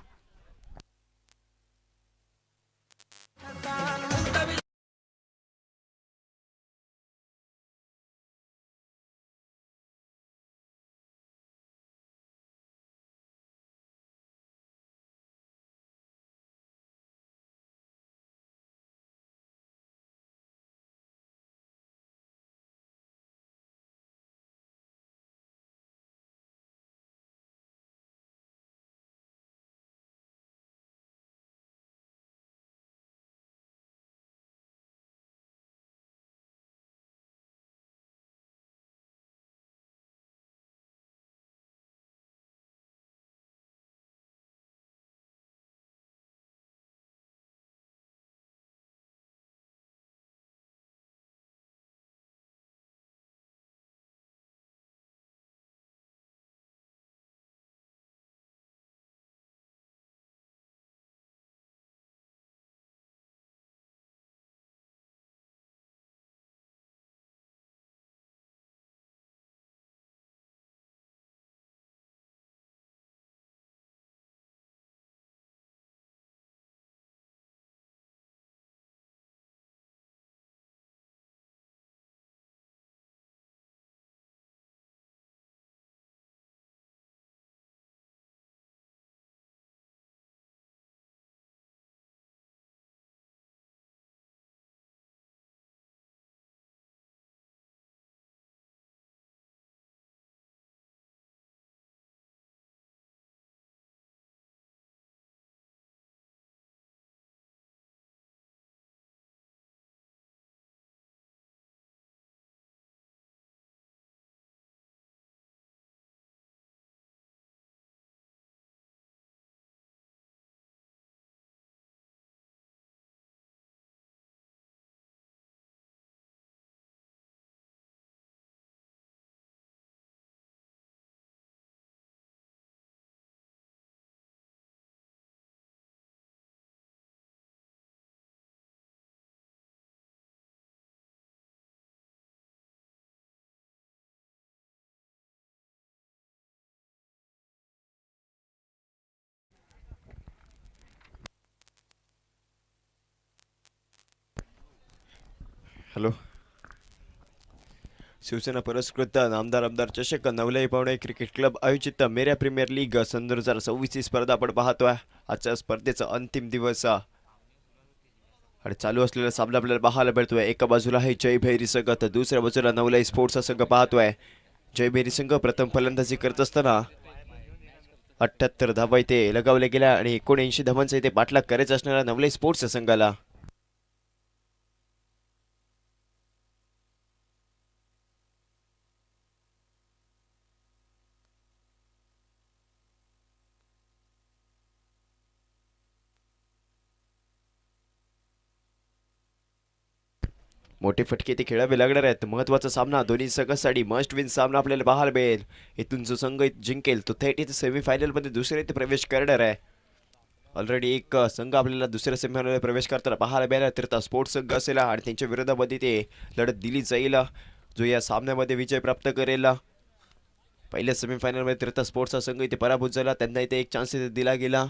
हॅलो. शिवसेना पुरस्कृत नामदार आमदार चषक नवलाई पावणे क्रिकेट क्लब आयोजित मेऱ्या प्रीमियर लीग सन 2026 ही स्पर्धा आपण पाहतोय. आजच्या स्पर्धेचा अंतिम दिवस आणि चालू असलेला सामना आपल्याला पाहायला मिळतोय. एका बाजूला आहे जयभैरी संघ तर दुसऱ्या बाजूला नवलाई स्पोर्ट्सचा संघ पाहतोय. जयभैरी संघ प्रथम फलंदाजी करत असताना 78 धावा इथे लगावल्या गेल्या आणि 79 धावांचा इथे पाठलाग करायचा असणारा नवलाई स्पोर्ट्सच्या संघाला. मोठे फटके ते खेळावे लागणार आहेत. महत्वाचा सामना दोन्ही संघांसाठी मस्ट विन सामना आपल्याला पाहायला मिळेल. इथून जो संघ जिंकेल तो थेट इथे सेमीफायनलमध्ये दुसऱ्या इथे प्रवेश करणार आहे. ऑलरेडी एक संघ आपल्याला दुसऱ्या सेमीफायनलमध्ये प्रवेश करताना पाहायला मिळाला तर स्पोर्ट्स संघ असेल आणि त्यांच्या विरोधामध्ये ते लढत दिली जाईल. जो या सामन्यामध्ये विजय प्राप्त करेल. पहिल्या सेमीफायनलमध्ये तीर्थ स्पोर्ट्सचा संघ इथे पराभूत झाला. त्यांना इथे एक चान्स इथे दिला गेला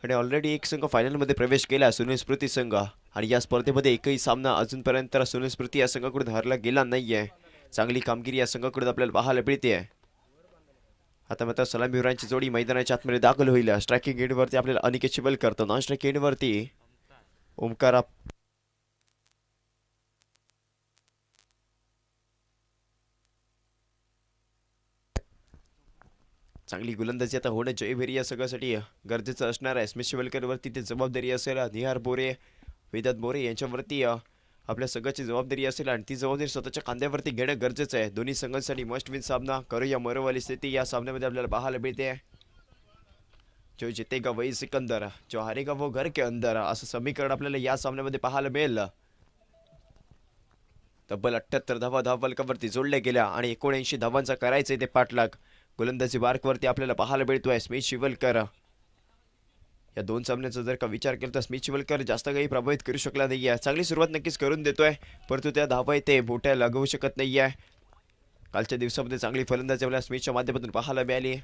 आणि ऑलरेडी एक संघ फायनलमध्ये प्रवेश केला सुनील स्मृती संघ. आणि या स्पर्धेमध्ये एकही सामना अजूनपर्यंत सुनील स्मृती या संघाकडून हरला गेला नाहीये. चांगली कामगिरी या संघाकडून आपल्याला पाहायला मिळते. आता मात्र सलामीवीरांची जोडी मैदानाच्या आतमध्ये दाखल होईल. स्ट्रायकिंग एंडवरती आपल्याला अनिकेत चिवलकर तर नॉन स्ट्रायकिंग एंडवरती ओमकार चांगली गोलंदाजी आता होणं जयभेरी या सगळ्यासाठी गरजेचं असणार आहे. स्मिथ शिवलकरवरती ते जबाबदारी असेल. निहार बोरे वेदांत मोरे यांच्यावरती आपल्या संघाची जबाबदारी असेल आणि ती जबाबदारी स्वतःच्या खांद्यावरती घेणं गरजेचं आहे. दोन्ही संघांसाठी मस्ट विन सामना करूया मरोवाली स्थिती या सामन्यामध्ये आपल्याला पाहायला मिळते. जो जितेगा वही सिकंदर, जो हारेगा वो घर के अंदर असं समीकरण आपल्याला या सामन्यामध्ये पाहायला मिळेल. तब्बल 78 धावा धावफलकावरती जोडल्या गेल्या आणि 79 धावांचा करायचा ते पाठलाग. गोलंदाजी मार्कवरती आपल्याला पाहायला मिळतोय स्मिथ शिवलकर. या दोन सामन्याचा जर का विचार केला तर स्मिथ शिवलकर जास्त काही प्रभावित करू शकला नाहीये. चांगली सुरुवात नक्कीच करून देतोय परंतु त्या धावा ते मोठ्या लागवू शकत नाहीये. कालच्या दिवसामध्ये चांगली फलंदाजी आपल्याला स्मिथच्या माध्यमातून पाहायला मिळाली.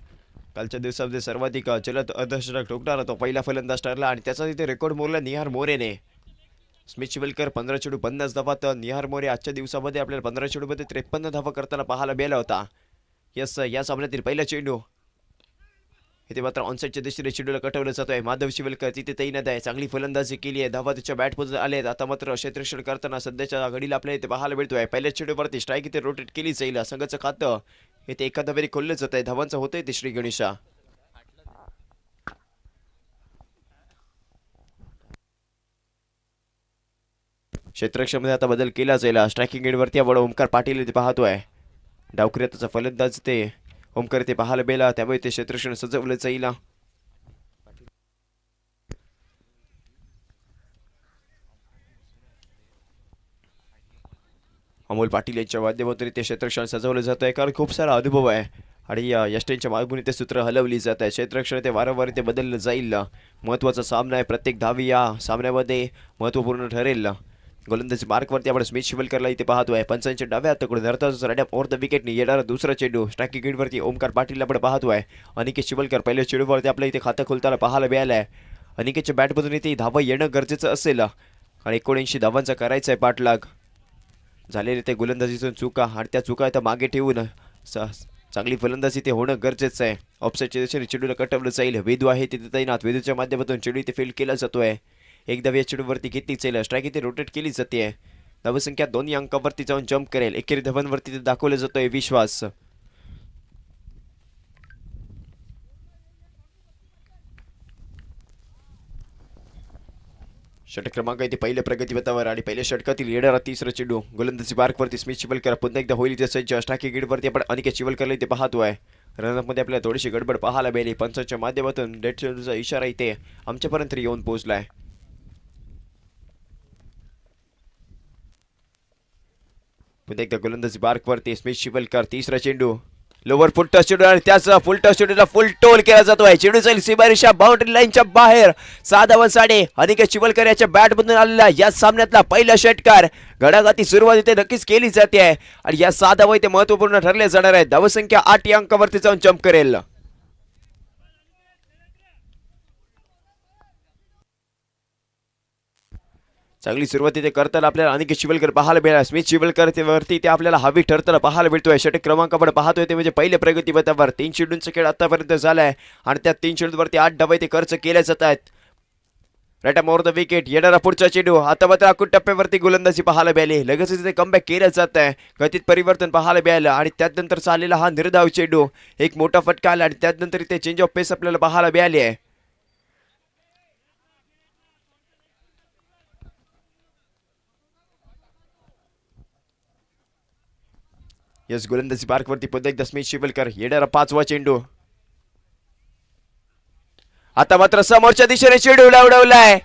कालच्या दिवसामध्ये सर्वाधिक जलद अर्धशतक ठोकणारा तो पहिला फलंदाज ठरला आणि त्याचा तिथे रेकॉर्ड मोडला निहार मोरेने. स्मिथ शिवलकर 15 चेंडू 50 धावा तर निहार मोरे आजच्या दिवसामध्ये आपल्याला 15 चेंडूमध्ये 53 धावा करताना पाहायला मिळाला होता. यस या सामन्यातील पहिला चेंडू इथे मात्र ऑनसाईडच्या दिशेने चेंडूला कटवलं जातोय. माधव शिवलकर तिथे तैनात आहे. चांगली फलंदाजी केली आहे. धावा त्याच्या बॅटमध्ये आले. आता मात्र क्षेत्ररक्षण करताना सध्याच्या घडीला आपल्याला इथे पाहायला मिळतोय. पहिल्या चेंडूवरती स्ट्राईक इथे रोटेट केली जाईल. संघाचं खातं इथे एखादा वेळी खोललं जात आहे. धावांचं होतंय ते श्री गणेशा. क्षेत्ररक्षणामध्ये आता बदल केला जाईल. स्ट्रायकिंग एंडवरती आपण ओमकार पाटील इथे पाहतोय. डावखुरी त्याचा फलंदाज ते ओमकार ते पाहायला बेला त्यामुळे ते क्षेत्ररक्षण सजवलं जाईल. अमोल पाटील यांच्या माध्यमातून ते क्षेत्ररक्षण सजवलं जात आहे कारण खूप सारा अनुभव आहे आणि यष्टींच्या मागून ते सूत्र हलवली जात आहे. क्षेत्ररक्षण ते वारंवार ते बदललं जाईल. महत्त्वाचा सामना आहे. प्रत्येक धावी या सामन्यामध्ये महत्त्वपूर्ण ठरेल. गोलंदाजी मार्कवरती आपण स्मिथ शिवलकरला इथे पाहतोय. पंचांच्या डाव्या हाताकडून धरताच राड्या ओव्हर द विकेटने येणारा दुसरा चेंडू स्ट्रायकिंग एंडवरती ओमकार पाटील आपण पाहतोय. अनिकेत शिवलकर पहिल्या चेंडूवरती आपल्या इथे खातं खोलताना पाहायला मिळालं आहे. अनिकेतच्या बॅटमधून इथे धावा येणं गरजेचं असेल आणि 79 धावांचा करायचा आहे पाठलाग. झालेले ते गोलंदाजीतून चुका आणि त्या चुका इथं मागे ठेवून चांगली फलंदाजी ते होणं गरजेचं आहे. ऑफसाईडच्या दिशेने चेंडूला कटवलं जाईल. वेदू आहे तिथे तैनात. वेदूच्या माध्यमातून चेंडू इथे फील्ड केला जातोय. एक धाव या चेंडूवरती घेतली जाईल. स्ट्राईक इथे रोटेट केली जाते. धावसंख्या दोन्ही अंकावरती जाऊन जम्प करेल. एकेरी धावांवरती ते दाखवलं जातोय विश्वास. षटक क्रमांक इथे पहिल्या प्रगतीपथावर आणि पहिल्या षटकातील येणारा तिसरा चेंडू गोलंदाजी मार्कवरती स्मिथ शिवलकर पुन्हा एकदा होईल इथे सज्ज. स्ट्रायकिंग एंडवरती आपण अनिकेत शिवलकरला इथे पाहतोय. रनअपमध्ये आपल्याला थोडीशी गडबड पाहायला मिळाली. पंचांच्या माध्यमातून डेड चेंडूचा इशारा इथे आमच्यापर्यंत येऊन पोहोचलाय. पुन्हा एकदा गोलंदाजी मार्कवरती स्मिथ शिवलकर. तिसरा चेंडू लोवर फुल टच चेंडू आणि त्याच फुल टच चेंडूला फुल टोल केला जातोय. चेंडू जाईल सीमारेषा बाउंड्री लाईनच्या बाहेर. 6 धावांसाठी अनिकेत शिवलकर याच्या बॅटमधून आलेला या सामन्यातला पहिला षटकार. घडाघाती सुरुवात इथे नक्कीच केली जाते आहे आणि या 6 धावा इथे महत्वपूर्ण ठरले जाणार आहेत. धावसंख्या 8 या अंकावरती जाऊन जम्प करेल. चांगली सुरुवात इथे करताना आपल्याला अनिकेत शिवलकर पाहायला मिळाला. स्मिथ शिवलकर वरती ते आपल्याला हवी ठरताना पाहायला मिळतोय. षटक क्रमांक आपण पाहतोय ते म्हणजे पहिल्या प्रगतीपथावर 3 चेंडूंचा खेळ आतापर्यंत झालाय आणि त्या 3 चेंडूवरती 8 धावा इथे खर्च केल्या जात आहेत. राईट ओव्हर द विकेट येणारा पुढचा चेंडू. आता मात्र अकूट टप्प्यावरती गोलंदाजी पाहायला मिळाली. लगेच तिथे कमबॅक केलं जात आहे. गतीत परिवर्तन पाहायला मिळालं आणि त्यानंतर चाललेला हा निर्धाव चेंडू एक मोठा फटका आला आणि त्यानंतर इथे चेंज ऑफ पेस आपल्याला पाहायला मिळाली आहे. यस गोलंदाजी मार्कवरती पुन्हा एकदा स्मिथ शिवलकर. येणारा 5वा चेंडू. आता मात्र समोरच्या दिशेने चेंडू उडवलाय.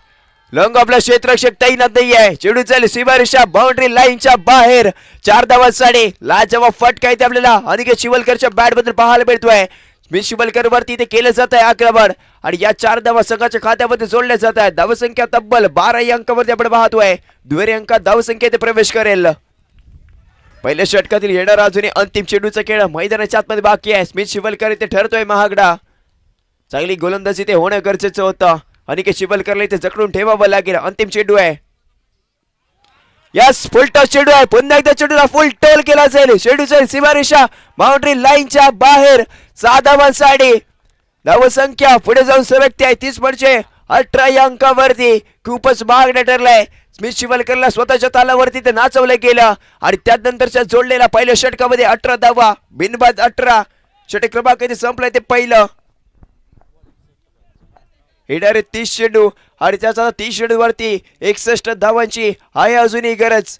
लॉंग ऑफला क्षेत्ररक्षक तैनात नाहीये. चेंडू चालू सीमारेषा बाउंड्री लाईनच्या बाहेर. 4 धावांसाठी लाजवाब फटका इथे आपल्याला अनिकेत शिवलकरच्या बॅट बद्दल पाहायला मिळतोय. स्मिथ शिवलकर वरती ते केलं जात आहे आक्रमण आणि या 4 धावा संघाच्या खात्यामध्ये जोडल्या जात आहेत. धावसंख्या तब्बल 12 अंकावरती आपण पाहतोय. दुहेरी अंकात धावसंख्या इथे प्रवेश करेल. पहिल्या षटकातील येणारा अजूनही अंतिम चेंडूचा खेळ मैदानाच्या आतमध्ये बाकी आहे. स्मिथ शिवलकर इथे ठरतोय महागडा. चांगली गोलंदाजी ते होणं गरजेचं होतं. अनिकेत शिवलकरला इथे जखडून ठेवावं लागेल. अंतिम चेंडू आहे. यस फुल टॉस चेंडू आहे. पुन्हा एकदा चेंडूला फुल टोल केला जाईल. चेंडू जाईल सीमारेषा बाउंड्री लाईनच्या बाहेर. 6 धावांसाठी धावसंख्या पुढे जाऊन सरकते आहे. 30 म्हणजे 18 या अंकावरती. खूपच महागडा ठरलाय. स्मिथ शिवलकरला स्वतःच्या तालावरती ते नाचवलं गेलं आणि त्यानंतरच्या जोडलेल्या पहिल्या षटकामध्ये 18 धावा बिनबाद 18. षटक क्रमांक इथे संपलाय ते पहिलं. येणारे 30 चेंडू आणि त्याचा 30 चेंडू वरती 61 धावांची आहे अजूनही गरज.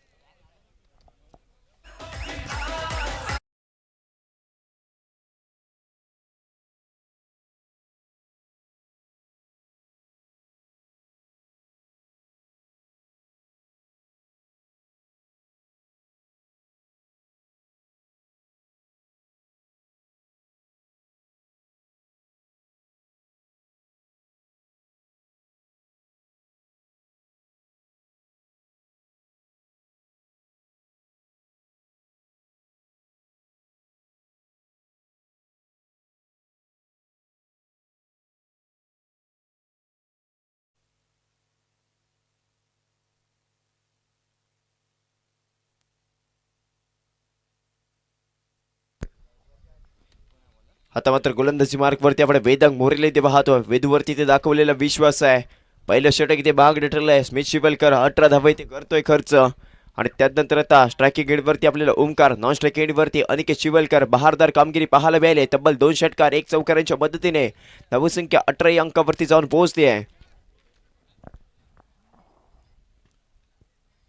आता मात्र गोलंदाजी मार्कवरती आपण वेदांग मोरेला इथे पाहतो. वेदूवरती ते दाखवलेला विश्वास आहे. पहिलं षटक इथे महागडे ठरलंय. स्मिथ शिवलकर 18 धावा इथे करतोय खर्च आणि त्यानंतर आता स्ट्रायकिंग एंडवरती आपल्याला ओमकार, नॉन स्ट्रायकिंग एंडवरती अनिकेत शिवलकर बहारदार कामगिरी पाहायला मिळाली. तब्बल 2 षटकार 1 चौकारांच्या मदतीने धावसंख्या 18 या अंकावरती जाऊन पोहोचते आहे.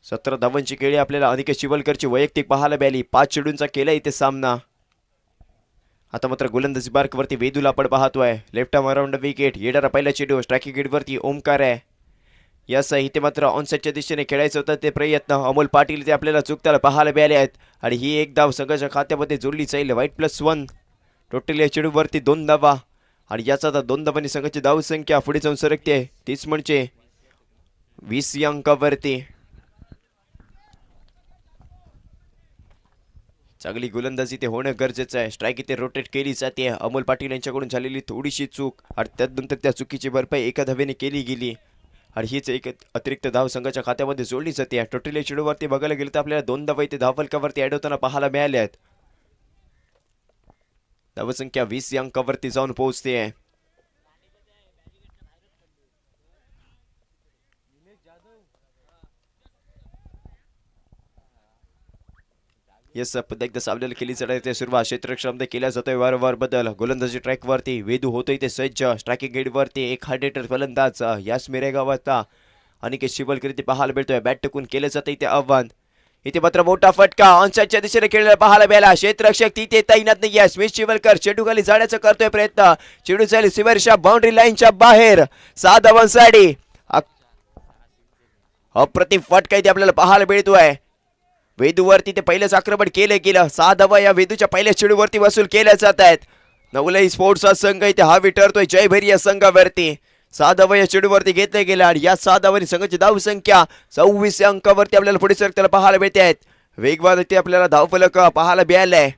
17 धावांची खेळी आपल्याला अनिकेत शिवलकरची वैयक्तिक पाहायला मिळाली. 5 चेंडूंचा केला इथे सामना. आता मात्र गोलंदाजी मार्कवरती वेदूला आपण पाहतोय. Left arm around wicket. येणारा पहिला चेंडू स्ट्रायकिंग एंडवरती ओमकार आहे. यासह इथे मात्र ऑनसाईडच्या दिशेने खेळायचं होतं ते प्रयत्न अमोल पाटील ते आपल्याला चुकताना पाहायला मिळाले आहेत आणि ही एक धाव संघाच्या खात्यामध्ये जोडली जाईल. +1 टोटल या चेंडूवरती 2 धावा आणि याचा आता 2 धावांनी संघाची धावसंख्या पुढे जाऊन सरकते. 30 म्हणजे 20 या अंकावरती. चांगली गोलंदाजी ते होणं गरजेचं आहे. स्ट्राईक इथे रोटेट केली जाते. अमोल पाटील यांच्याकडून झालेली थोडीशी चूक आणि त्यानंतर त्या चुकीची भरपाई एका धावेने केली गेली आणि हीच एक अतिरिक्त धाव संघाच्या खात्यामध्ये जोडली जाते. टोटल चेंडूवरती बघायला गेलं तर आपल्याला 2 धावा इथे धावफलकावरती ऍड होताना पाहायला मिळाल्या आहेत. धावसंख्या 20 या अंकावरती जाऊन पोहोचते आहे. यस पुन्हा एकदा सामन्याला केली जाते सुरुवात. क्षेत्ररक्षणामध्ये केल्या जातोय वारंवार बदल. गोलंदाजी ट्रॅकवरती वेदू होतोय ते सज्ज. स्ट्रायकिंग एंडवरती एक हार्ड हिटर फलंदाज यास मिरेगावाचा अनिकेत शिवलकर इथे पाहायला मिळतोय. बॅट टेकून केलं जातं इथे आव्हान. इथे मात्र मोठा फटका ऑनसाईडच्या दिशेने खेळलेला पाहायला मिळाला. क्षेत्ररक्षक तिथे तैनात नाहीये. स्मिथ शिवलकर चेंडू खाली जाण्याचा करतोय प्रयत्न. चेंडू चालू सीमारेषा बाउंड्री लाईनच्या बाहेर. 6 धावांसाठी अप्रतिम फटका इथे आपल्याला पाहायला मिळतोय. वेदूवरती ते पहिलेच आक्रमण केलं गेलं. 6 धावा या वेदूच्या पहिल्या चेंडूवरती वसूल केल्या जात आहेत. नवलाई स्पोर्ट्सचा संघ इथे हावी ठरतोय जयभैरी या संघावरती. 6 धावा या चेंडूवरती घेतले गेल्या आणि या 6 धावांनी संघाची धावसंख्या 26 या अंकावरती आपल्याला पुढे सरकताना पाहायला मिळते आहेत. वेगवान इथे आपल्याला धावफलक पाहायला मिळालाय.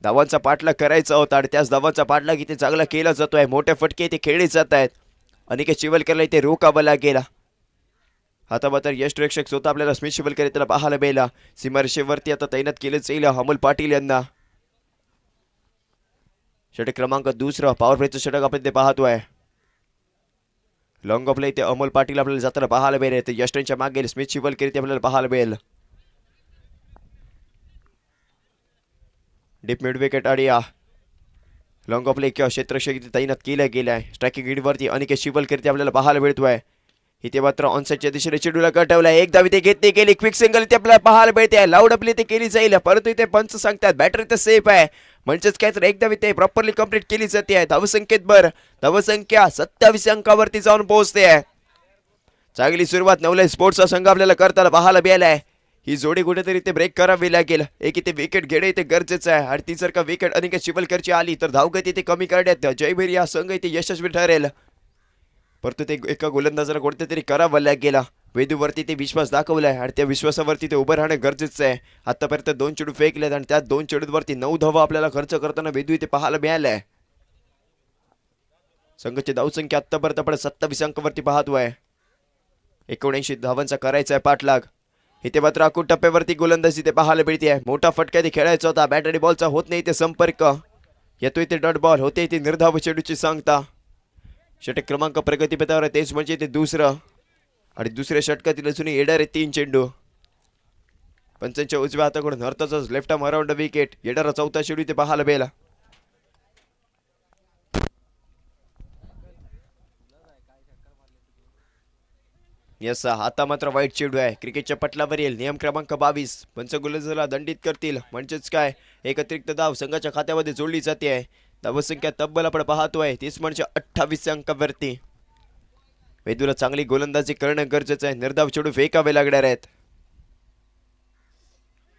धावांचा पाठलाग करायचा होता आणि त्याच धावांचा पाठलाग इथे चांगला केला जातोय. मोठे फटके इथे खेळले जात आहेत. अनिकेत शिवलकरला इथे रोकावं लागेल. आता मात्र यश रक्षक स्वतः आपल्याला स्मिथ शिवलकर त्याला पाहायला मिळाला. सीमारेषेवरती आता तैनात केलं जाईल अमोल पाटील यांना. षटक क्रमांक 2 पॉवर प्लेचं षटक आपण ते पाहतोय. लॉंग ऑफला इथे अमोल पाटील आपल्याला जाताना पाहायला मिळेल. तर यशच्या मागे स्मिथ शिवलकर इथे आपल्याला पाहायला मिळेल. डीप मिड विकेट आणि लॉंग ऑफला एक क्षेत्ररक्षक इथे तैनात केलं गेलं आहे. स्ट्रायकिंग एंडवरती अनिकेत शिवलकर इथे आपल्याला पाहायला मिळतोय. इथे मात्र ऑनसाईडच्या दिशेने चेंडूला कटवलाय. एक धाव इथे घेतली गेली. क्विक सिंगल इथे आपल्याला पाहायला मिळते. लाऊड आपली इथे केली जाईल परंतु इथे पंच सांगतात बॅटर इथे सेफ आहे. म्हणजेच काय तर एक धाव इथे प्रॉपरली कंप्लीट केली जाते आहे. धावसंख्येत धावसंख्या 27 अंकावरती जाऊन पोहोचते आहे. चांगली सुरुवात नवलाई स्पोर्ट्सचा संघ आपल्याला करताना पाहायला मिळालाय. ही जोडी कुठेतरी ते ब्रेक करावी लागेल. एक इथे विकेट घेणे इथे गरजेचं आहे आणि ती जर का विकेट अनिकेत चिबलकरची आली तर धावगती इथे कमी करण्यात जयभीर या संघ इथे यशस्वी ठरेल. परंतु ते एका गोलंदाजाला कोणते तरी करावं लागेल. वेदूवरती ते विश्वास दाखवलाय आणि त्या विश्वासावरती ते उभं राहणं गरजेचं आहे. आतापर्यंत 2 चेंडू फेकलेत आणि त्या 2 चेंडूवरती 9 धावा आपल्याला खर्च करताना वेदू इथे पाहायला मिळालाय. संघाची धावसंख्या आतापर्यंत आपण 27 अंकावरती पाहतोय. 79 धावांचा करायचा आहे पाठलाग. इथे मात्र अकूट टप्प्यावरती गोलंदाजी ते पाहायला मिळते. मोठा फटका इथे खेळायचा होता. बॅट आणि बॉलचा होत नाही ते संपर्क. येतो इथे डॉट बॉल. होते इथे निर्धाव चेंडूची सांगता. षटक क्रमांक प्रगतीपथावर आहे तेच म्हणजे ते दुसरं आणि दुसऱ्या षटकातील अजूनही येणार आहे 3 चेंडू. पंचांच्या उजव्या हाताकडून हरताच लेफ्ट आर्म अराउंड विकेट. येणारा चौथा चेंडू इथे पाहायला मिळाला. यस आता मात्र वाईट चेंडू आहे. क्रिकेटच्या पटलावर येईल. नियम क्रमांक 22. पंच गोलंदाजाला दंडित करतील म्हणजेच काय एक अतिरिक्त धाव संघाच्या खात्यामध्ये जोडली जाते आहे. धावसंख्या तब्बल आपण पाहतोय तीच म्हणजे 28 अंकावरती. वेदूला चांगली गोलंदाजी करणं गरजेचं आहे. निर्धाव चेंडू फेकावे लागणार आहेत.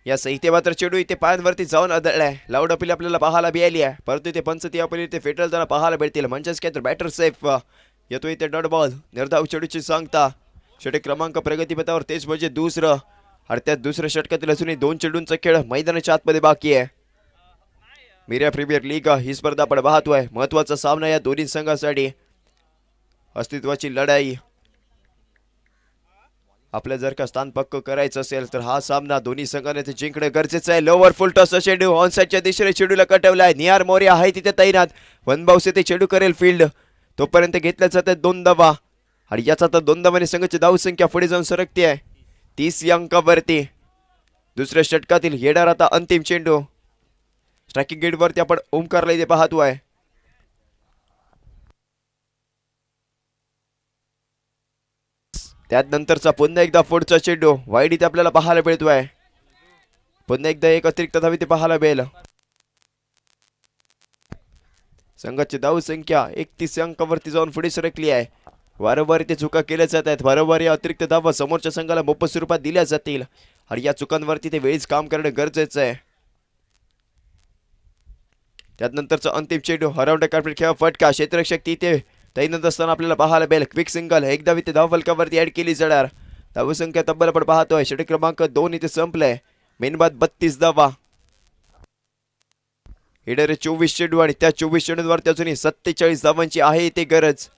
या इथे मात्र चेंडू इथे पायांवरती जाऊन आदळलाय. लाऊड अपील आपल्याला पाहायला मिळाली आहे परंतु इथे पंच ती अपील इथे फेटाळताना पाहायला मिळतील म्हणजेच काय तर बॅटर सेफ. येतो इथे डॉट बॉल. निर्धाव चेंडूची सांगता. षटक क्रमांक प्रगतीपथावर तेच म्हणजे दुसरं आणि त्या दुसऱ्या षटकातील अजूनही 2 चेंडूंचा खेळ मैदानाच्या आतमध्ये बाकी आहे. मिऱ्या प्रीमियर लीग ही स्पर्धा आपण पाहतोय. महत्वाचा सामना या दोन्ही संघांसाठी. अस्तित्वाची लढाई. आपल्या जर का स्थान पक्क करायचं असेल तर हा सामना दोन्ही संघांनी ते जिंकणं गरजेचं आहे. लोवर फुल टॉस चेंडू ऑनसाइडच्या दिशेने चेंडूला कटवलाय. निहार मोरे आहे तिथे तैनात. वनबाऊसे ते चेंडू करेल फील्ड. तोपर्यंत घेतल्या जातात 2 धावा आणि याचा तर 2 धावांनी संघाची धावसंख्या पुढे जाऊन सरकते आहे 30 अंकावरती. दुसऱ्या षटकातील येणार आता अंतिम चेंडू. स्ट्रायकिंग गेटवरती आपण ओमकारला इथे पाहतोय. त्यानंतरचा पुन्हा एकदा पुढचा चेंडू वाईड इथे आपल्याला पाहायला मिळतोय. पुन्हा एकदा एक अतिरिक्त धाव इथे पाहायला मिळेल. संघाची धावसंख्या 31 अंकावरती जाऊन पुढे सरकली आहे. वारंवार इथे चुका केल्या जात आहेत. वारंवार या अतिरिक्त धावा समोरच्या संघाला मोफत स्वरूपात दिल्या जातील आणि या चुकांवरती ते वेळीच काम करणं गरजेचं आहे. त्यानंतरचा अंतिम चेंडू अराउंड कार्पेट खेळा फटका. क्षेत्ररक्षक तिथे तैनात असताना आपल्याला पाहायला मिळेल. क्विक सिंगल एकदा इथे धाव फलकावरती ऍड केली जाणार. धावसंख्या तब्बल आपण पाहतोय षटक क्रमांक 2 इथे संपलाय. मेनबाद 32 धावा. येणारे 24 चेंडू आणि त्या 24 चेंडूवरती अजूनही 47 धावांची आहे इथे गरज.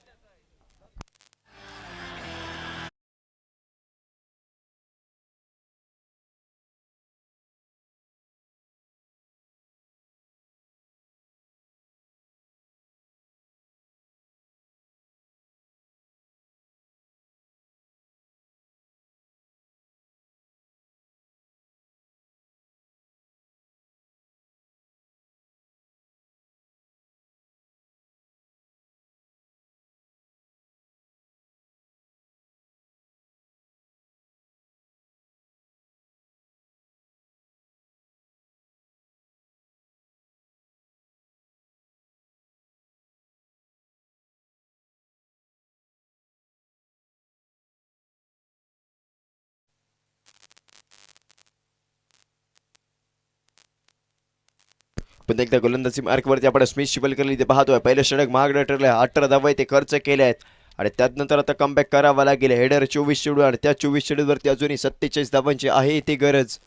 पुन्हा एकदा गोलंदाजी मार्कवरती आपण स्मिथ शिवलकर इथे पाहतोय. पहिलं षटक महागडं ठरलंय. 18 धावा ते खर्च केले आहेत आणि त्यानंतर आता कमबॅक करावा लागेल. हेडर 24 चेंडू आणि त्या 24 चेंडूवरती अजूनही 47 धावांची आहे इथे गरज.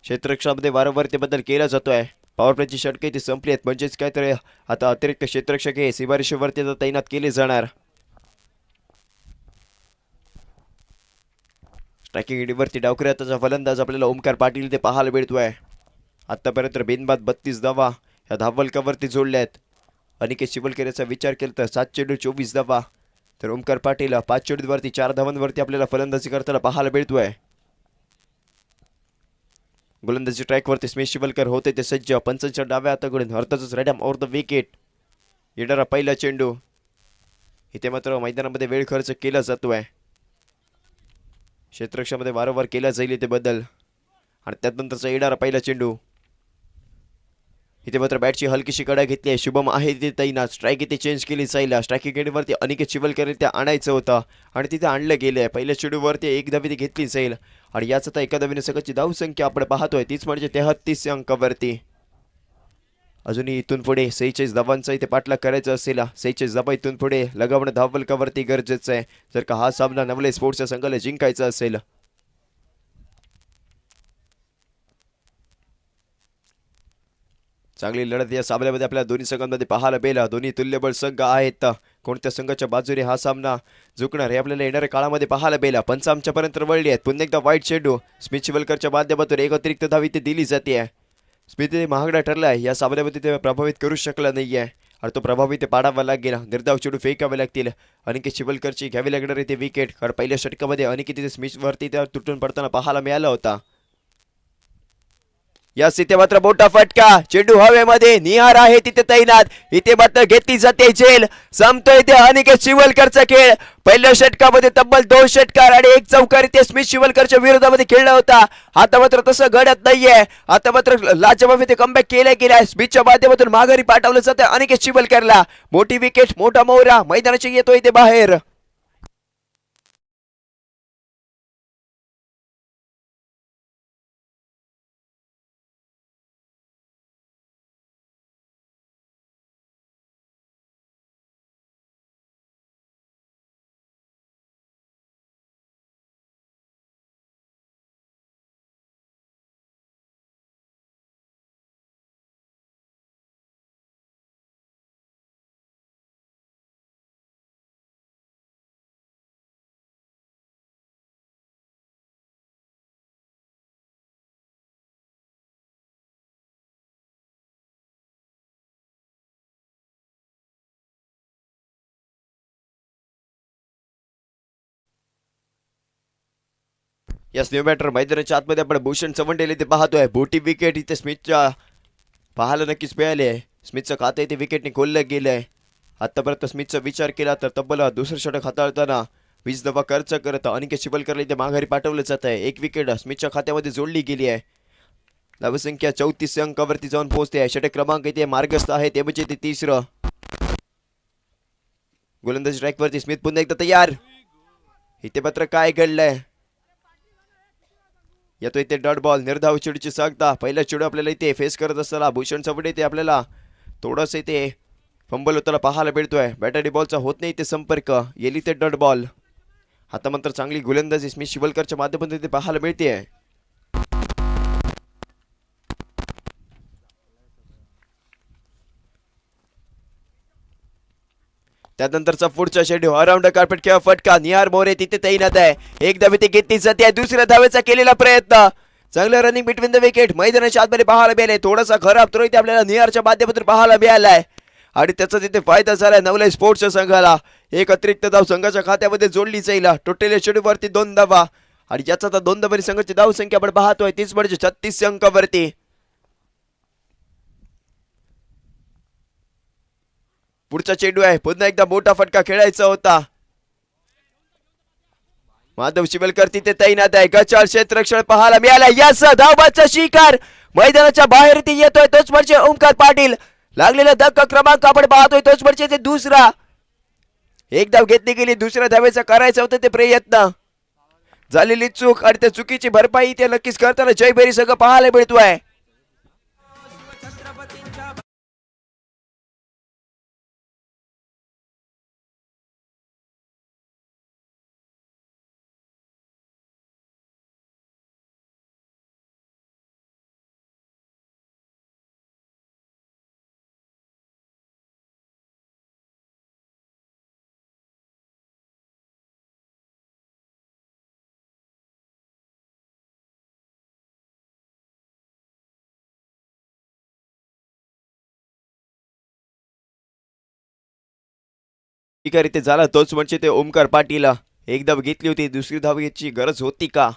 क्षेत्ररक्षणामध्ये वारंवार ते बदल केला जातोय. पॉवर प्लेची षटके इथे संपली आहेत म्हणजेच काय तर आता अतिरिक्त क्षेत्ररक्षक हे सीमारेषेवरती आता तैनात केले जाणार. स्ट्रायकिंग एंडवरती डावखुऱ्याचा फलंदाज आपल्याला ओमकार पाटील इथे पाहायला मिळतोय. आतापर्यंत बिनबाद 32 धावा या धावफलकावरती जोडल्या आहेत. अनिकेत चिबलकर याचा विचार केला तर 7 चेंडू 24 धावा तर ओमकार पाटील 5 चेंडूवरती 4 धावांवरती आपल्याला फलंदाजी करताना पाहायला मिळतोय. गोलंदाजी ट्रॅकवरती स्मिथ शिवलकर होते ते सज्ज. पंचांच्या डाव्या हाताकडून हरताच रॅडम ओव्हर द विकेट. येणारा पहिला चेंडू. इथे मात्र मैदानामध्ये वेळ खर्च केला जातोय. क्षेत्ररक्षणामध्ये वारंवार केला जाईल इथे बदल आणि त्यानंतरचा येणारा पहिला चेंडू. इथे मात्र बॅटची हलकीशी कडा घेतली आहे. शुभम आहे तिथे तैनात. स्ट्राईक इथे चेंज केली जाईल. स्ट्राईकिंग एंडवरती अनिकेत चिवलकर त्या आणायचं होतं आणि तिथे आणलं गेलं आहे. पहिल्या चेंडूवरती एक धाव इथे घेतली जाईल आणि याच आता एका धावीने सकटची धावसंख्या आपण पाहतोय तीच म्हणजे 33 अंकावरती. अजूनही इथून पुढे 46 धावांचा इथे पाठलाग करायचा असेल. 46 धावा इथून पुढे लगावणं धावफलकावरती गरजेचं आहे जर का हा सामना नवले स्पोर्ट्सच्या संघाला जिंकायचा असेल. चांगली लढत या सामन्यामध्ये आपल्या दोन्ही संघांमध्ये पाहायला मिळेल. दोन्ही तुल्यबळ संघ आहेत. कोणत्या संघाच्या बाजूने हा सामना झुकणार हे आपल्याला येणाऱ्या काळामध्ये पाहायला मिळेल. पंच आमच्यापर्यंत वळली आहेत. पुन्हा एकदा वाईट चेंडू. स्मिथ चिवलकरच्या माध्यमातून एक अतिरिक्त धाव इथे दिली जाते. स्मिथ महागडा ठरला आहे या सामन्यामध्ये ते प्रभावित करू शकला नाही आहे आणि तो प्रभावित ते पाडावा लागेल. निर्धाव चेंडू फेकावे लागतील. अनिकेत चिवलकरची घ्यावी लागणार आहे ते विकेट कारण पहिल्या षटकामध्ये अनिकेत तिथे स्मिथवरती त्या तुटून पडताना पाहायला मिळाला होता. या इथे मात्र मोठा फटका. चेंडू हवेमध्ये. निहार आहे तिथे तैनात. इथे मात्र घेतली जाते झेल. संपतोय ते अनिकेत चिवलकरचा खेळ. पहिल्या षटकामध्ये तब्बल 2 षटकार आणि 1 चौकार इथे स्मिथ चिवलकरच्या विरोधामध्ये खेळला होता. आता मात्र तसं घडत नाहीये. आता मात्र लाजवाब इथे कमबॅक केला गेलाय. स्मिथच्या माध्यमातून माघारी पाठवलं जातं अनिकेत चिवलकरला. मोठी विकेट. मोठा मोहरा मैदानाची येतोय इथे बाहेर. यस न्यू बॅटर मैदानाच्या आतमध्ये आपण भूषण चवंडेल इथे पाहतोय. बोटी विकेट इथे स्मिथच्या पाहायला नक्कीच मिळाले आहे. स्मिथचं खातं इथे विकेटने खोललं गेलं आहे. आतापर्यंत स्मिथचा विचार केला तर तब्बल दुसरं षटक हाताळताना 20 धावा खर्च करत अनिकेत चिवलकरला इथे माघारी पाठवलं जात आहे. एक विकेट स्मिथच्या खात्यामध्ये जोडली गेली आहे. धावसंख्या 34 अंकावरती जाऊन पोहोचते आहे. षटक क्रमांक इथे मार्गस्थ आहे ते म्हणजे ते तिसरं. गोलंदाजी स्ट्राईकवरती स्मिथ पुन्हा एकदा तयार. इथे मात्र काय घडलंय. येतो इथे डॉट बॉल. निर्धाव चेंडूची सांगता. पहिला चेंडू आपल्याला इथे फेस करत असताना भूषण चवडे इथे आपल्याला थोडंसं इथे फंबल होताना पाहायला मिळतोय. बॅटरी बॉलचा होत नाही इथे संपर्क. येईल इथे डॉट बॉल. आता मात्र चांगली गोलंदाजी स्मिथ चिवलकरच्या माध्यमातून इथे पाहायला मिळते. त्यानंतरचा पुढचा चेंडू अराउंड कार्पेट किंवा फटका. निहार मोरे तिथे तैनात आहे. एक धाव इथे घेतली जाते. दुसऱ्या धावेचा केलेला प्रयत्न. चांगलं रनिंग बिटवीन द विकेट मैदानाच्या आतमध्ये पाहायला मिळाले. थोडासा खराब थ्रो इथे आपल्याला निहारच्या माध्यमातून पाहायला मिळालाय आणि त्याचा तिथे फायदा झालाय नवलाई स्पोर्ट्सच्या संघाला. एक अतिरिक्त धाव संघाच्या खात्यामध्ये जोडली जाईल. टोटल चेंडूवरती 2 धावा आणि याचा आता 2 धावांनी संघाची धाव संख्या आपण पाहतोय तीच म्हणजे 36 अंकावरती. पुढचा चेंडू आहे. पुन्हा एकदा मोठा फटका खेळायचा होता. माधव चिवलकर तिथे तैनात आहे. गचाळ क्षेत्ररक्षण पाहायला मिळाला. यास धावबाचा शिकार मैदानाच्या बाहेर ती येतोय तोच म्हणजे ओमकार पाटील. लागलेला धक्का क्रमांक आपण पाहतोय तोच म्हणजे ते दुसरा. एक धाव घेतली गेली. दुसऱ्या धावेचा करायचा होता ते प्रयत्न. झालेली चूक आणि त्या चुकीची भरपाई ते नक्कीच करताना जयभेरी संघ पाहायला मिळतोय. इथे झाला तोच म्हणजे ते ओमकार पाटील. एक धाव घेतली होती. दुसरी धाव घ्यायची गरज होती का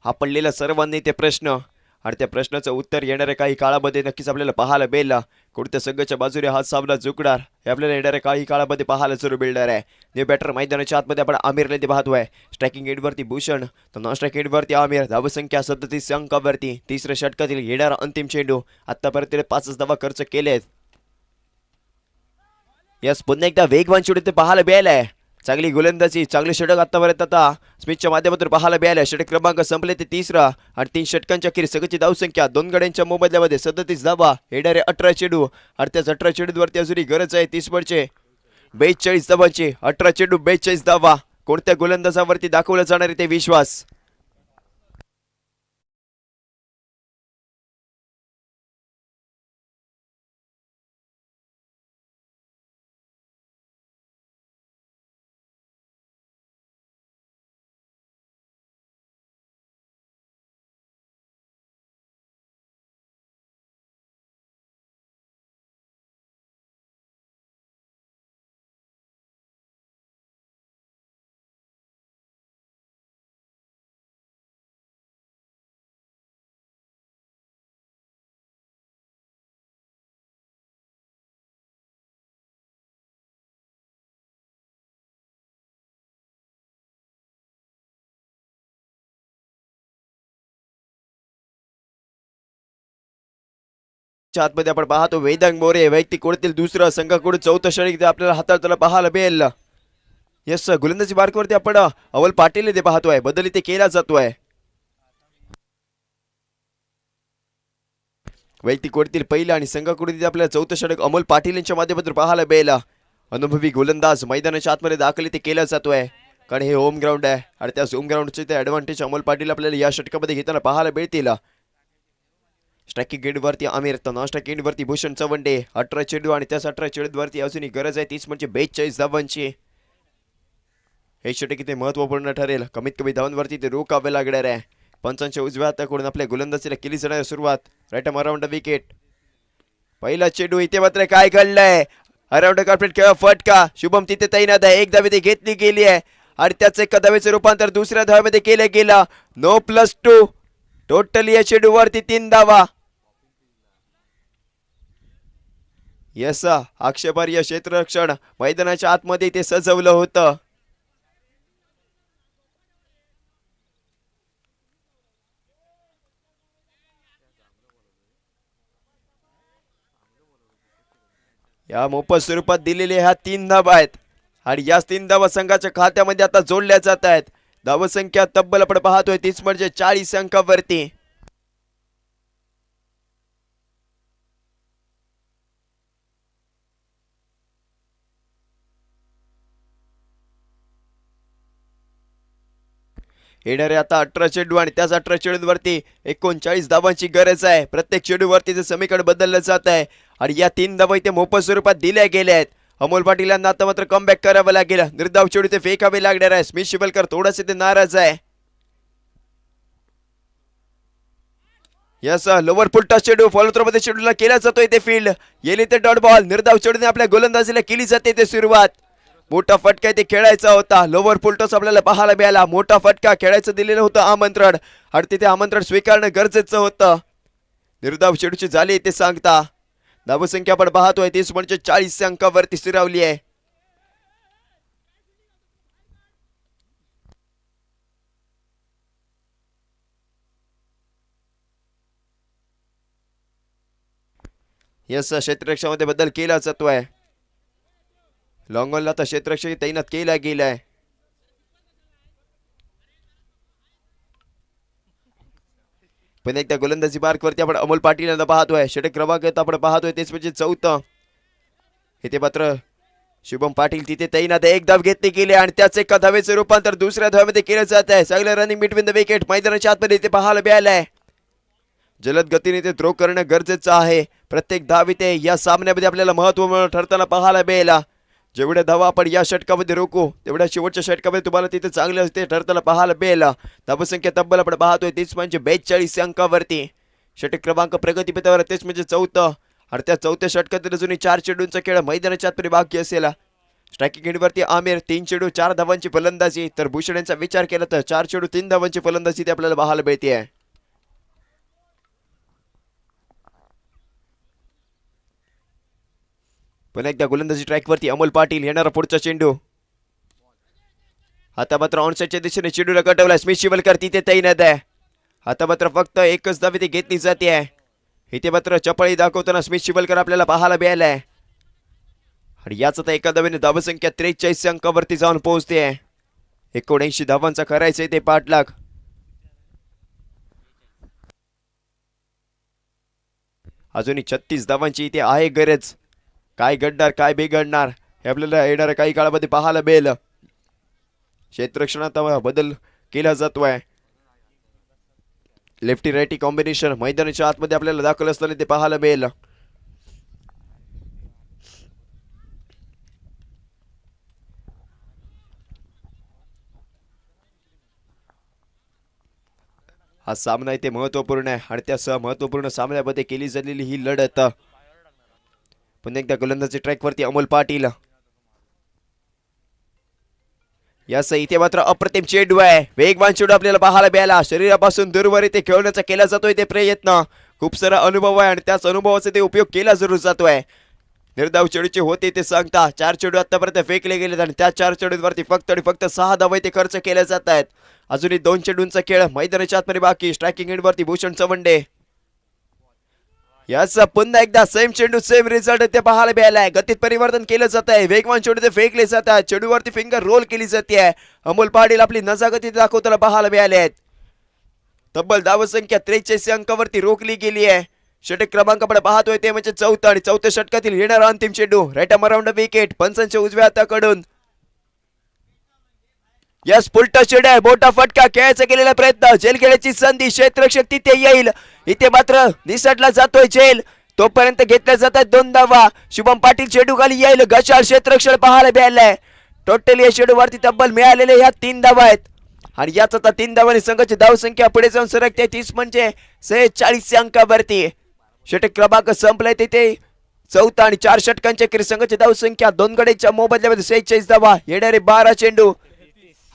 हा पडलेला सर्वांनी ते प्रश्न आणि त्या प्रश्नाचं उत्तर येणाऱ्या काही काळामध्ये नक्कीच आपल्याला पाहायला मिळेल. कोणत्या संघाच्या बाजूने हा सामना जिंकणार हे आपल्याला येणाऱ्या काही काळामध्ये पाहायला जरूर मिळणार आहे. न्यू बॅटर मैदानाच्या आतमध्ये आपण आमिरला ते पाहतोय. स्ट्रायकिंग एंडवरती भूषण तर नॉन स्ट्रायकिंग एंडवरती आमिर. धावसंख्या 37 अंकावरती. तिसऱ्या षटकातील येणारा अंतिम चेंडू. आतापर्यंत 5 धावा खर्च केलेत. यस, पुन्हा एकदा वेगवान चेंडू ते पाहायला मिळालाय. चांगली गोलंदाजी, चांगले षटक आतापर्यंत आता स्मिथच्या माध्यमातून पाहायला मिळाले. षटक क्रमांक संपले ते 3रा आणि 3 षटकांच्या अखेर संघाची धावसंख्या 2 गड्यांच्या मोबदल्यामध्ये 37 धावा. येणारे 18 चेंडू आणि त्याच 18 चेंडूवरती अजूनही गरज आहे 30 पडचे 42 धावांची. 18 चेंडू 42 धावा. कोणत्या गोलंदाजावरती दाखवला जाणार आहे ते विश्वास. आतमध्ये आपण पाहतो वेदांग मोरे वैयक्तिक कोणतील दुसरं संघाकडून 4थं षटक आपल्याला हाताळताना पाहायला मिळेल. यस, गोलंदाजी मार्कवरती आपण अवल पाटील ते पाहतोय. बदल इथे केला जातोय. वैयक्तिक कोणतील पहिलं आणि संघाकडून आपल्याला 4थं षटक अमोल पाटील यांच्या माध्यमातून पाहायला मिळेल. अनुभवी गोलंदाज मैदानाच्या आतमध्ये दाखल इथे केला जातोय. कारण हे होम ग्राउंड आहे आणि त्या होम ग्राउंडचे ते ॲडव्हान्टेज अमोल पाटील आपल्याला या षटकामध्ये घेताना पाहायला मिळतील. स्ट्रायकिंग एंडवरती आमिर तर नॉन स्ट्रायकिंग एंडवरती भूषण चवंडे. 18 चेंडू आणि त्याच 18 चेंडूवरती अजूनही गरज आहे 30 म्हणजे 42 धावांची. हे षटक इथे महत्वपूर्ण ठरेल. कमीत कमी धावांवरती ते रोखावे लागणार आहे. पंचांच्या उजव्या हाताकडून आपल्या गोलंदाजीला केली जाणार सुरुवात. Right around wicket. पहिला चेंडू इथे मात्र काय घडलंय. अराउंड कार्पेट किंवा फटका. शुभम तिथे तैनात आहे. एक धाव इथे घेतली गेली आहे आणि त्याच एका धावेचे रूपांतर दुसऱ्या धावेमध्ये केलं गेलं. 9+2 टोटली या चेंडूवरती 3 धावा. यस, आक्षेपार्ह क्षेत्ररक्षण मैदानाच्या आतमध्ये ते सजवलं होतं. या मोफत स्वरूपात दिलेल्या ह्या 3 धावा आहेत आणि या 3 धावा संघाच्या खात्यामध्ये आता जोडल्या जात आहेत. धावसंख्या तब्बल आपण पाहतोय 30 म्हणजे 40 अंकावरती. येणारे आता 18 चेंडू आणि त्याच 18 चेंडूवरती 39 धावांची गरज आहे. प्रत्येक चेंडूवरती ते समीकरण बदललं जात आहे आणि या 3 धावा इथे मोफत स्वरूपात दिल्या गेल्या आहेत. अमोल पाटील यांना आता मात्र कमबॅक करावं लागेल. निर्धाव चेंडू ते फेकावे लागणार आहे. स्मिथ शिबलकर थोडासे ते नाराज आहे. यस, लोवर पुलटा चेंडू फॉलोथ्रोमध्ये चेंडूला केला जातोय ते फील्ड. येली ते डॉट बॉल. निर्धाव चेंडूने आपल्या गोलंदाजीला केली जाते ते सुरुवात. मोठा फटका इथे खेळायचा होता. लोवर पुलटॉस आपल्याला पाहायला मिळाला. मोठा फटका खेळायचं दिलेलं होतं आमंत्रण आणि तिथे आमंत्रण स्वीकारणं गरजेचं होतं. निर्धाव चेंडूची झाली ते सांगता. धावसंख्या आपण पाहतोय 30 म्हणजे 40 अंकावरती स्थिरावली आहे. यस, क्षेत्ररक्षणामध्ये बदल केला जातोय. लॉंगॉनला तर क्षेत्ररक्षक तैनात केला गेलाय. पण एकदा गोलंदाजी मार्कवरती आपण अमोल पाटील यांना पाहतोय. षटक क्रमांक आपण पाहतोय तेच म्हणजे 4थं. इथे मात्र शुभम पाटील तिथे तैनात आहे. एक धाव घेतली गेली आणि त्याच एका धावेचे रूपांतर दुसऱ्या धावेमध्ये केलं जात आहे. चांगलं रनिंग बिटवीन द विकेट मैदानाच्या आतमध्ये इथे पाहायला मिळालंय. जलद गतीने ते थ्रो करणं गरजेचं आहे. प्रत्येक धाव इथे या सामन्यामध्ये आपल्याला महत्त्वपूर्ण ठरताना पाहायला मिळाला. जेवढ्या धावा आपण या षटकामध्ये रोखू तेवढ्या शेवटच्या षटकामध्ये तुम्हाला तिथे चांगलं ते ठरताना पाहायला मिळालं. धावसंख्या तब्बल आपण पाहतोय 30 म्हणजे 42 अंकावरती. षटक क्रमांक प्रगतीपथावर तेच म्हणजे 4थं आणि त्या 4थ्या षटकातील अजूनही 4 चेंडूंचा खेळ मैदानाच्या आतमध्ये बाकी असेल. स्ट्रायकिंग एंडवरती आमिर 3 चेंडू 4 धावांची फलंदाजी. तर भूषण यांचा विचार केला तर 4 चेंडू 3 धावांची फलंदाजी ते आपल्याला पाहायला मिळते. पुन्हा एकदा गोलंदाजी ट्रॅकवरती अमोल पाटील येणारा पुढचा चेंडू. आता मात्र ऑनसाईडच्या दिशेने चेंडूला कटवला. स्मिथ शिवलकर तिथे तैनात आहे. आता मात्र फक्त एकच धाव ती घेतली जाते. इथे मात्र चपळी दाखवताना स्मिथ शिवलकर आपल्याला पाहायला मिळालाय. आणि याच आता एका धावेने धावसंख्या 43 अंकावरती जाऊन पोहोचते. 79 धावांचा करायचंय ते पाठलाग. अजूनही 36 धावांची इथे आहे गरज. काय घडणार काय बिघडणार हे आपल्याला येणाऱ्या काही काळामध्ये पाहायला मिळेल. क्षेत्ररक्षणात बदल केला जातोय. लेफ्टी राईटी कॉम्बिनेशन मैदानाच्या आतमध्ये आपल्याला दाखल असताना ते पाहायला मिळेल. हा सामना इथे महत्वपूर्ण आहे आणि त्या महत्वपूर्ण सामन्यामध्ये केली झालेली ही लढत. पुन्हा एकदा गोलंदाजी ट्रॅकवरती अमोल पाटील. यास इथे मात्र अप्रतिम चेंडू आहे. वेगवान चेंडू आपल्याला पाहायला मिळाला. शरीरापासून दूरवर इथे खेळण्याचा केला जातोय ते प्रयत्न. खूप सारा अनुभव आहे आणि त्याच अनुभवाचा ते उपयोग केला जरूर जातोय. निर्धाव चेंडूचे होते ते सांगता 4 चेंडू आतापर्यंत फेकले गेलेत आणि त्या 4 चेंडूंवरती फक्त आणि फक्त 6 धावा ते खर्च केले जात आहेत. अजूनही 2 चेंडूंचा खेळ मैदानाच्या आतमध्ये बाकी. स्ट्रायकिंग एंडवरती भूषण चवंडे. याचा पुन्हा एकदा सेम चेंडू सेम रिझल्ट ते पाहायला मिळालाय. गतीत परिवर्तन केलं जात आहे. वेगवान चेंडू ते फेकले जातात. चेंडूवरती फिंगर रोल केली जाते. अमोल पाटील आपली नजाकती दाखवताना पाहायला मिळाले आहेत. तब्बल धावसंख्या 43 अंकावरती रोखली गेली आहे. षटक क्रमांक आपण पाहतोय ते म्हणजे 4था आणि 4थ्या षटकातील येणारा अंतिम चेंडू. Right arm around wicket. पंचांच्या उजव्या हाताकडून यस पुलटा चेंडू आहे. मोठा फटका. खेळायचा केलेला प्रयत्न. झेल खेळायची संधी. क्षेत्ररक्षक तिथे येईल. इथे मात्र निसटला जातोय झेल. तोपर्यंत घेतल्या जातात 2 धावा. शुभम पाटील चेंडू खाली येईल. गशाळ क्षेत्ररक्षण पाहायला मिळालंय. टोटल या चेंडूवरती तब्बल मिळालेले ह्या 3 धावा आहेत. आणि याच आता 3 धावांनी संघाची धावसंख्या पुढे जाऊन सरकते 30 म्हणजे 46 अंकावरती. षटक क्रमांक संपलाय तिथे 4था आणि 4 षटकांच्या अखेर संघाची धावसंख्या 2 गड्यांच्या मोबदल्यामध्ये 46 धावा. येणारे 12 चेंडू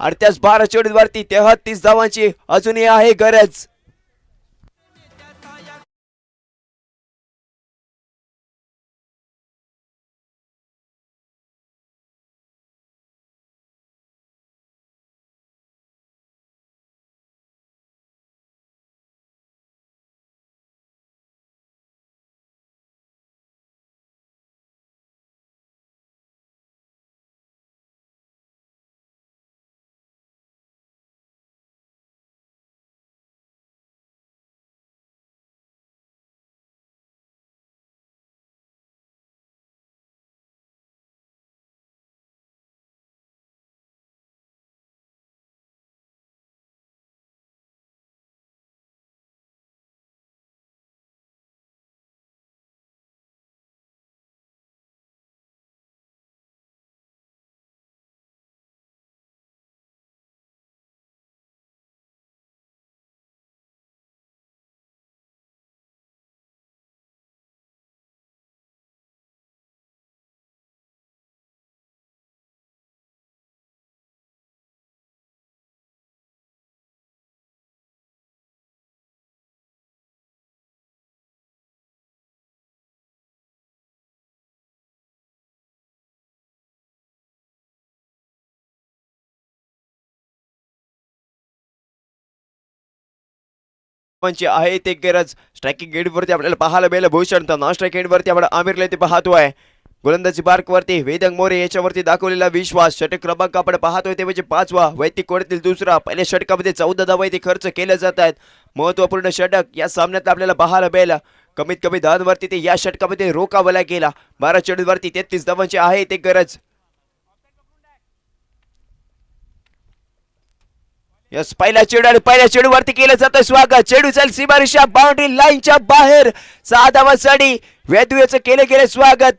आणि त्याच 12 चेंडूवरती 33 धावांची अजूनही आहे गरज. आहे ते गरज. स्ट्रायकिंग एंडवरती आपल्याला पाहायला मिळालं भूषण. तर नॉन स्ट्राईक एंडवरती आपण आमिरला ते पाहतोय. गोलंदाजी बार्कवरती वेदंग मोरे याच्यावरती दाखवलेला विश्वास. षटक क्रमांक आपण पाहतोय ते म्हणजे 5वा. वैयक्तिक कोड्यातील 2रा. पहिल्या षटकामध्ये 14 धावा ते खर्च केले जात आहेत. महत्वपूर्ण षटक या सामन्यात आपल्याला पाहायला मिळालं. कमीत कमी धावांवरती ते या षटकामध्ये रोखावला गेला. 12 चेंडूवरती 33 धावांची आहे ते गरज. यस पहिल्या चेंडू आणि पहिल्या चेंडूवरती केलं जातं स्वागत. चेंडू चल सीमारेषा बाउंड्री लाईनच्या बाहेर. 6 धावांसाठी वेदू याचं केले गेले स्वागत.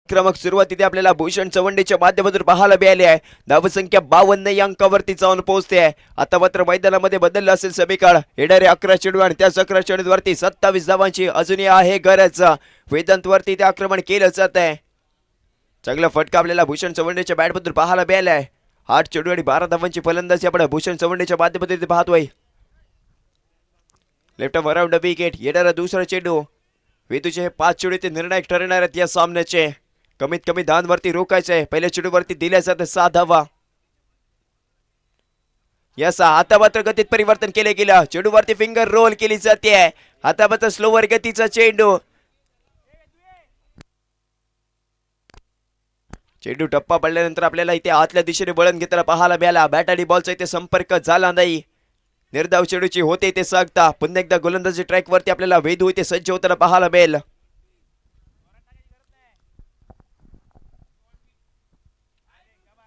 आक्रमक सुरुवात इथे आपल्याला भूषण चवंडेच्या माध्यमातून पाहायला मिळाली आहे. धावसंख्या 52 या अंकावरती जाऊन पोहोचते आहे. आता मात्र मैदानामध्ये बदललं असेल समीकरण. येणारे 11 चेंडू आणि त्याच 11 चेंडूवरती 27 धावांची अजूनही आहे गरज. वेदांतवरती ते आक्रमण केलं जात आहे. चांगला फटका आपल्याला भूषण चवंडेच्या बॅटमधून पाहायला मिळाला आहे. 8 चेंडू आणि 12 धावांची फलंदाजी आपण भूषण चवंडेच्या माध्यमातून पाहतोय. Left around wicket. येणारा दुसरा चेंडू. वेदूचे हे 5 चेंडू ते निर्णायक ठरणार आहेत या सामन्याचे. कमीत कमी धावांवरती रोखायचे आहे. पहिल्या चेंडूवरती दिल्या जाते 6 धावा. यस, आता मात्र गतीत परिवर्तन केले गेलं. चेंडूवरती फिंगर रोल केली जाते. आता मात्र स्लोवर गतीचा चेंडू. चेंडू टप्पा पडल्यानंतर आपल्याला इथे आतल्या दिशेने वळण घेताना पाहायला मिळाला. बॅट आणि बॉलचा इथे संपर्क झाला नाही. निर्धाव चेंडूची होते ते सांगता. पुन्हा एकदा गोलंदाजी ट्रॅक वरती आपल्याला वेदू इथे सज्ज होताना पाहायला मिळेल.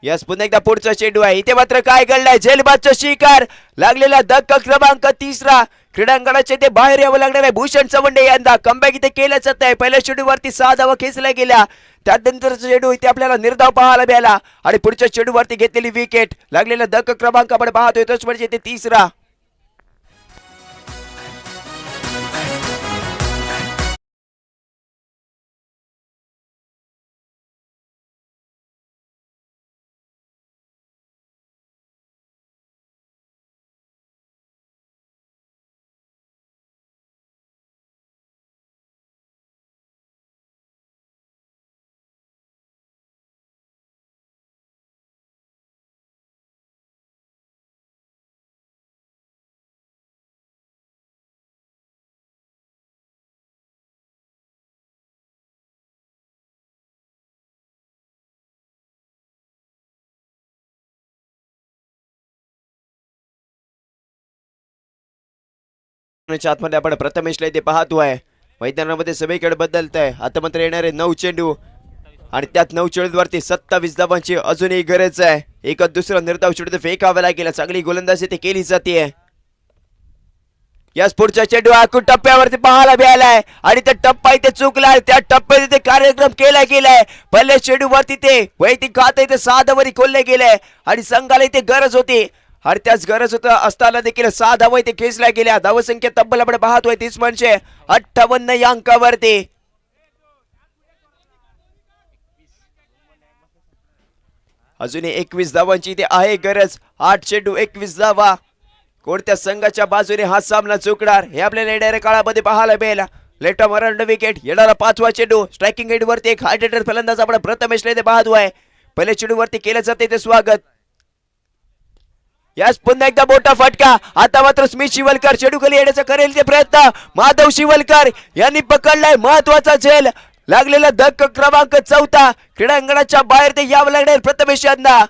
यस, पुन्हा एकदा पुढचा चेंडू आहे. इथे मात्र काय घडलंय? झेलबादचा शिकार. लागलेला धक्का क्रमांक 3. क्रीडांगणाचे ते बाहेर यावं लागणार आहे. भूषण चवंडे यंदा कमबॅक इथे केलं जात आहे. पहिल्या चेंडूवरती 6 धावा खेचल्या गेल्या. त्यानंतरचा चेंडू इथे आपल्याला निर्धाव पाहायला मिळाला आणि पुढच्या चेंडूवरती घेतलेली विकेट. लागलेला धक्का क्रमांक आपण पाहतोय तोच म्हणजे ते 3. आतमध्ये आपण प्रथमेशला इथे पाहतोय. मैदानामध्ये सगळीकडे बदलत आहे. आता मात्र येणारे 9 चेंडू आणि त्यात 9 चेंडूवरती 27 धावांची अजूनही गरज आहे. एक दुसरा निर्धाव चेंडू फेकावा लागेल. चांगली गोलंदाजी ते केली जाते. याच पुढचा चेंडू आखून टप्प्यावरती पाहायला मिळालाय आणि त्या टप्पा इथे चुकलाय. त्या टप्प्यात इथे कार्यक्रम केला गेलाय. पहिल्या चेंडूवरती ते वैयक्तिक खाते इथे 6 धावांनी खोलले गेले आणि संघाला इथे गरज होती आणि त्याच गरज होत असताना देखील 6 धावा इथे खेचल्या गेल्या. धावसंख्या तब्बल आपण पाहतोय 30 म्हणजे 58 या अंकावरती. अजूनही 21 धावांची इथे आहे गरज. 8 चेंडू 21 धावा. कोणत्या संघाच्या बाजूने हा सामना चुकणार हे आपल्याला येणाऱ्या काळामध्ये पाहायला मिळेल. Left around wicket. येणारा 5वा चेंडू. स्ट्रायकिंग एंड वरती एक हार्ड हिटर फलंदाज आपण प्रथमेशला इथे पाहतोय. पहिल्या चेंडूवरती केलं जाते ते स्वागत. यास पुन्हा एकदा मोठा फटका. आता मात्र स्मिथ शिवलकर चेंडू खाली येण्याचा करेल ते प्रयत्न. माधव शिवलकर यांनी पकडलाय महत्वाचा झेल. लागलेला धक्का क्रमांक 4. क्रीडांगणाच्या बाहेर ते यावं लागणार प्रथमेश यांना.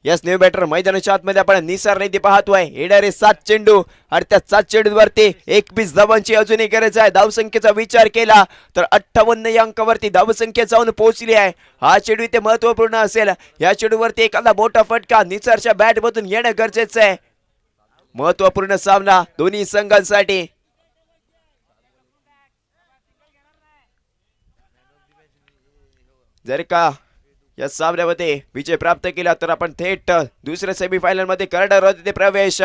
यस, न्यू बॅटर मैदानाच्या आतमध्ये आपण निसार नाही ते पाहतोय. येणारे 7 चेंडू आणि त्या 7 चेंडूवरती 21 धावांची अजूनही गरज आहे. धावसंख्येचा विचार केला तर 58 या अंकावरती धावसंख्या जाऊन पोहोचली आहे. हा चेंडू इथे महत्वपूर्ण असेल. या चेंडूवरती एखादा मोठा फटका निसारच्या बॅट मधून येणं गरजेचं आहे. महत्वपूर्ण सामना दोन्ही संघांसाठी. जर का या सामन्यामध्ये विजय प्राप्त केला तर आपण थेट दुसऱ्या सेमीफायनल मध्ये करणार आहोत ते प्रवेश.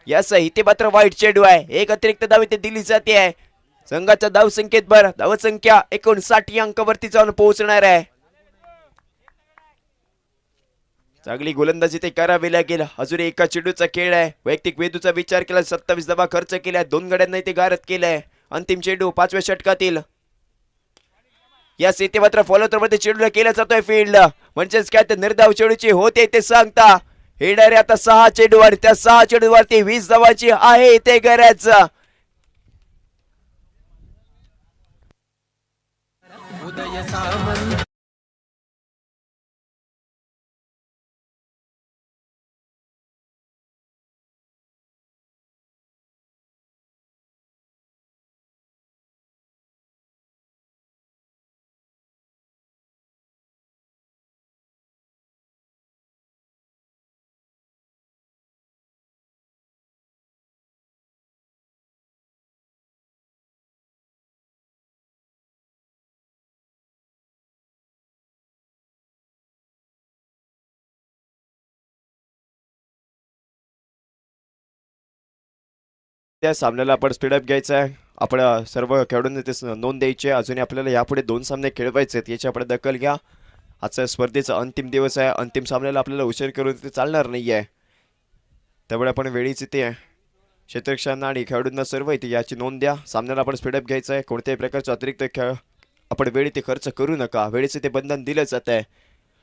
यास इथे मात्र वाईट चेंडू आहे. एक अतिरिक्त धाव इथे दिली जाते आहे. संघाच्या धावसंख्येत भर. धावसंख्या 59 अंकावरती जाऊन पोहोचणार आहे. चांगली गोलंदाजी ते करावी लागेल. अजून एका चेंडूचा खेळ आहे. वैयक्तिक वेदूचा विचार केला 27 धावा खर्च केल्या. 2 गड्यांना इथे गारद केलंय. अंतिम चेंडू 5व्या षटकातील. यास इथे मात्र फॉलो थ्रो मध्ये चेंडूला केला जातोय फील्ड. म्हणजेच काय ते निर्धाव चेंडूची होते ते सांगता. येणारे आता 6 चेंडू आणि त्या 6 चेंडूवरती 20 धावांची आहे इथे गरज. उदय सामंत त्या सामन्याला आपण स्पीडअप घ्यायचा आहे. आपण सर्व खेळाडूंनी ते नोंद द्यायची आहे. अजून आपल्याला यापुढे 2 सामने खेळवायचे आहेत, याची आपण दखल घ्या. आजचा स्पर्धेचा अंतिम दिवस आहे. अंतिम सामन्याला आपल्याला उशीर करून ते चालणार नाही आहे, त्यामुळे आपण वेळीच इथे क्षेत्ररक्षकांना आणि खेळाडूंना सर्व इथे याची नोंद द्या. सामन्याला आपण स्पीडअप घ्यायचा आहे. कोणत्याही प्रकारचा अतिरिक्त खेळ आपण वेळ इथे खर्च करू नका. वेळेचे ते बंधन दिलं जात आहे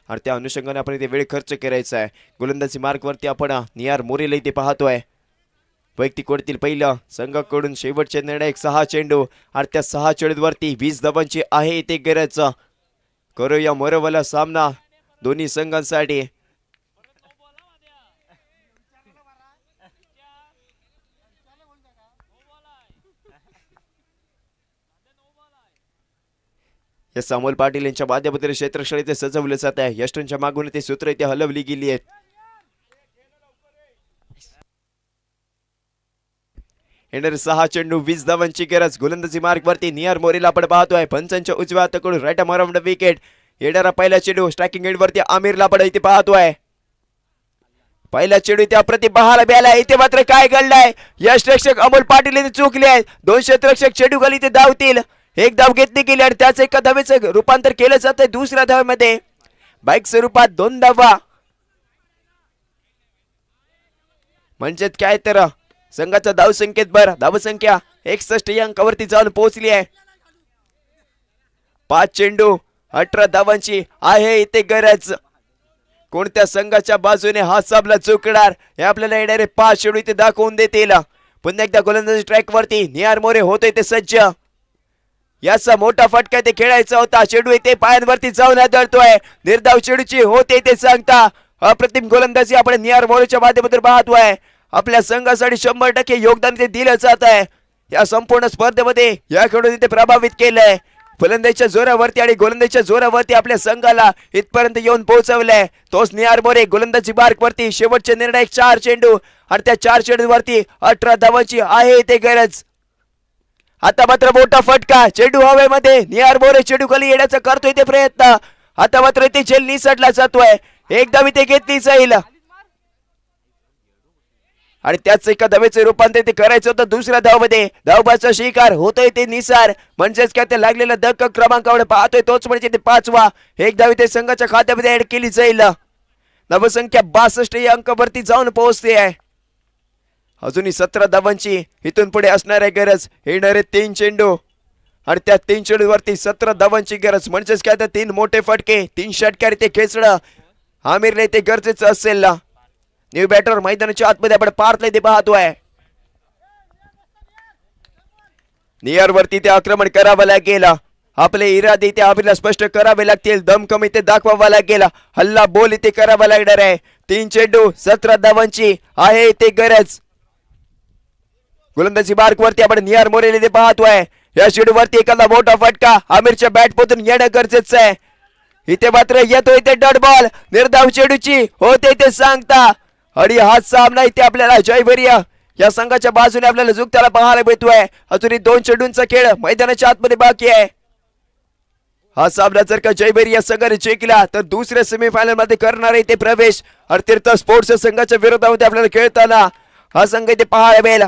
आणि त्या अनुषंगाने आपण इथे वेळ खर्च करायचा आहे. गोलंदाजी मार्कवरती आपण निहार मोरेला इथे पाहतोय. वैयक्तिक कोडतील पहिलं संघाकडून शेवटचे निर्णायक 6 चेंडू आणि त्या 6 चेंडूवरती 20 धावांची आहे इथे गरज. करूया मोरवाला सामना दोन्ही संघांसाठी. एस अमोल पाटील यांच्या माध्यमातून क्षेत्ररक्षण इथे सजवलं जात आहे. यष्टनच्या मागून ते सूत्र इथे हलवली गेली आहेत. येणारे 6 चेंडू 20 धावांची गरज. गोलंदाजी मार्ग वरती निहार मोरेला आपण पाहतोय. पंचांच्या उजव्या हाताकडून राईट अराउंड विकेट. येणारा पहिला चेंडू स्ट्रायकिंग एंड वरती आमिरला आपण इथे पाहतोय. पहिला चेंडू त्या प्रति बहाला ब्याला. इथे मात्र काय घडलंय, यष्टरक्षक अमोल पाटील इथे चुकले आहेत. 2 क्षेत्ररक्षक चेंडू खाली इथे धावतील. एक धाव घेतली गेली आणि त्याच एका धावेचं रूपांतर केलं जातंय दुसऱ्या धावेमध्ये. बाईक स्वरूपात 2 धावा म्हणजेच काय तर संघाचा धाव संख्येत धावसंख्या 61 या अंकावरती जाऊन पोहोचली आहे. 5 चेंडू 18 धावांची आहे इथे गरज. कोणत्या संघाच्या बाजूने हा सामना चुकणार हे आपल्याला येणारे 5 चेंडू इथे दाखवून देतील. पुन्हा एकदा गोलंदाजी ट्रॅक वरती निहार मोरे होतोय ते सज्ज. याचा मोठा फटका ते खेळायचा होता. चेंडू इथे पायांवरती जाऊन आदळतोय. निर्धाव चेंडूची होते ते सांगता अप्रतिम गोलंदाजी आपण निहार मोरेच्या माध्यमातून पाहतोय. आपल्या संघासाठी 100% योगदान ते दिलं जात आहे. या संपूर्ण स्पर्धेमध्ये या खेळाडूंनी ते प्रभावित केलंय. फलंदाजीच्या जोरावरती आणि गोलंदाजीच्या जोरावरती आपल्या संघाला इथपर्यंत येऊन पोहोचवलंय. तोच निहार मोरे गोलंदाजी मार्क वरती शेवटचे निर्णायक 4 चेंडू आणि त्या 4 चेंडूवरती 18 धावांची आहे ते गरज. आता मात्र मोठा फटका. चेंडू हवेमध्ये. निहार मोरे चेंडू खाली येण्याचा करतोय ते प्रयत्न. आता मात्र ते झेल निसटला जातोय. एक धाव इथे घेतली जाईल आणि त्याच एका धावेचे रूपांतर ते करायचं होतं दुसऱ्या धावमध्ये. धावबाचा शिकार होतोय ते निसार. म्हणजेच काय ते लागलेला धक्का क्रमांकावर पाहतोय तोच म्हणजे ते 5वा. एक धाव इथे संघाच्या खात्यामध्ये ऍड केली जाईल. धावसंख्या 62 या अंकावरती जाऊन पोहोचते आहे. अजूनही 17 धावांची इथून पुढे असणार आहे गरज. येणारे 3 चेंडू आणि त्या 3 चेंडूवरती 17 धावांची गरज. म्हणजेच काय तर 3 मोठे फटके 3 षटकार ते खेचणं आमिरला ते गरजेचं असेल. न्यू बॅटर मैदानाच्या आतमध्ये आपण पार्थ ते पाहतोय. निहार वरती ते आक्रमण करावं लागेल. आपले इरादे ते आमिरला स्पष्ट करावे लागतील. दमकमी ते दाखवावा लागेल. हल्ला बोल इथे करावा लागणार आहे. 3 चेंडू 17 धावांची आहे ते गरज. गोलंदाजी मार्क वरती आपण निहार मोरेला ते पाहतोय. या चेंडू वरती एखादा मोठा फटका आमिरच्या बॅट पोतून येणं गरजेचं आहे. इथे मात्र येतोय ते डॉट बॉल. निर्धाव चेंडूची होते ते सांगता आणि हा सामना इथे आपल्याला जयभरिया या संघाच्या बाजूने आपल्याला झुकताना पाहायला मिळतोय. अजूनही 2 चेंडूंचा खेळ मैदानाच्या आतमध्ये बाकी आहे. हा सामना जर का जयभरिया संघाने जिंकला तर दुसऱ्या सेमीफायनल मध्ये करणार आहे ते प्रवेश. तीर्थ स्पोर्ट्स संघाच्या विरोधामध्ये आपल्याला खेळताना हा संघ इथे पाहायला मिळेल.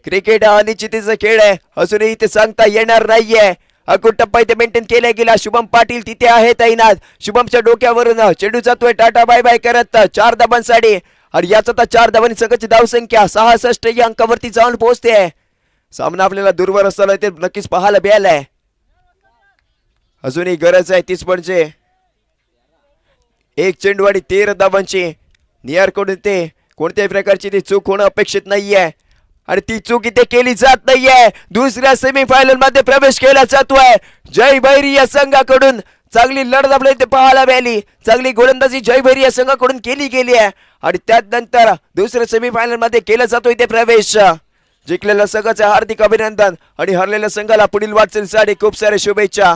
क्रिकेट हा अनिश्चितीचा खेळ आहे. अजूनही ते सांगता येणार नाहीये. अकुट टप्पा इथे मेंटेन केला गेला. शुभम पाटील तिथे आहे तैनात. शुभमच्या डोक्यावरून चेंडू जातोय टाटा बाय बाय करत 4 धावांसाठी आणि याचा आता 4 धावांनी संघाची धावसंख्या 66 या अंकावरती जाऊन पोहोचते. सामना आपल्याला दूरवर असताना ते नक्कीच पाहायला मिळालाय. अजूनही गरज आहे तीच म्हणजे 1 चेंडू आणि 13 धावांची. निहार कडून ते कोणत्याही प्रकारची ती चूक होणं अपेक्षित नाहीये. आणि ती चूक इथे केली जात नाहीये. दुसऱ्या सेमीफायनल मध्ये प्रवेश केला जातोय. जय भैरी या संघाकडून चांगली लढत आपल्याला इथे पाहायला मिळाली. चांगली गोलंदाजी जय भैरी या संघाकडून केली गेली आहे आणि त्यानंतर दुसऱ्या सेमीफायनल मध्ये केला जातो इथे प्रवेश. जिंकलेल्या संघाचे हार्दिक अभिनंदन आणि हरलेल्या संघाला पुढील वाटचालीसाठी खूप साऱ्या शुभेच्छा.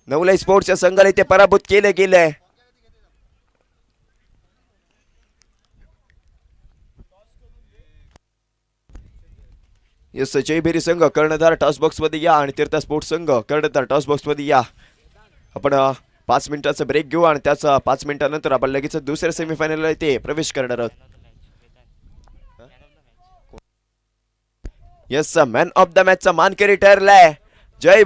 नवलाई स्पोर्ट्सच्या संघाला इथे पराभूत केले गेले. यस जयभेरी संघ कर्णधार टॉस बॉक्स मध्ये या आणि तीर्थ स्पोर्ट्स संघ कर्णधार टॉस बॉक्स मध्ये या. आपण 5 मिनिटाचा ब्रेक घेऊ आणि त्याच 5 मिनिटानंतर आपण लगेच दुसऱ्या सेमीफायनलला इथे प्रवेश करणार आहोत. यस मॅन ऑफ द मॅचचा मानकरी ठरलाय जय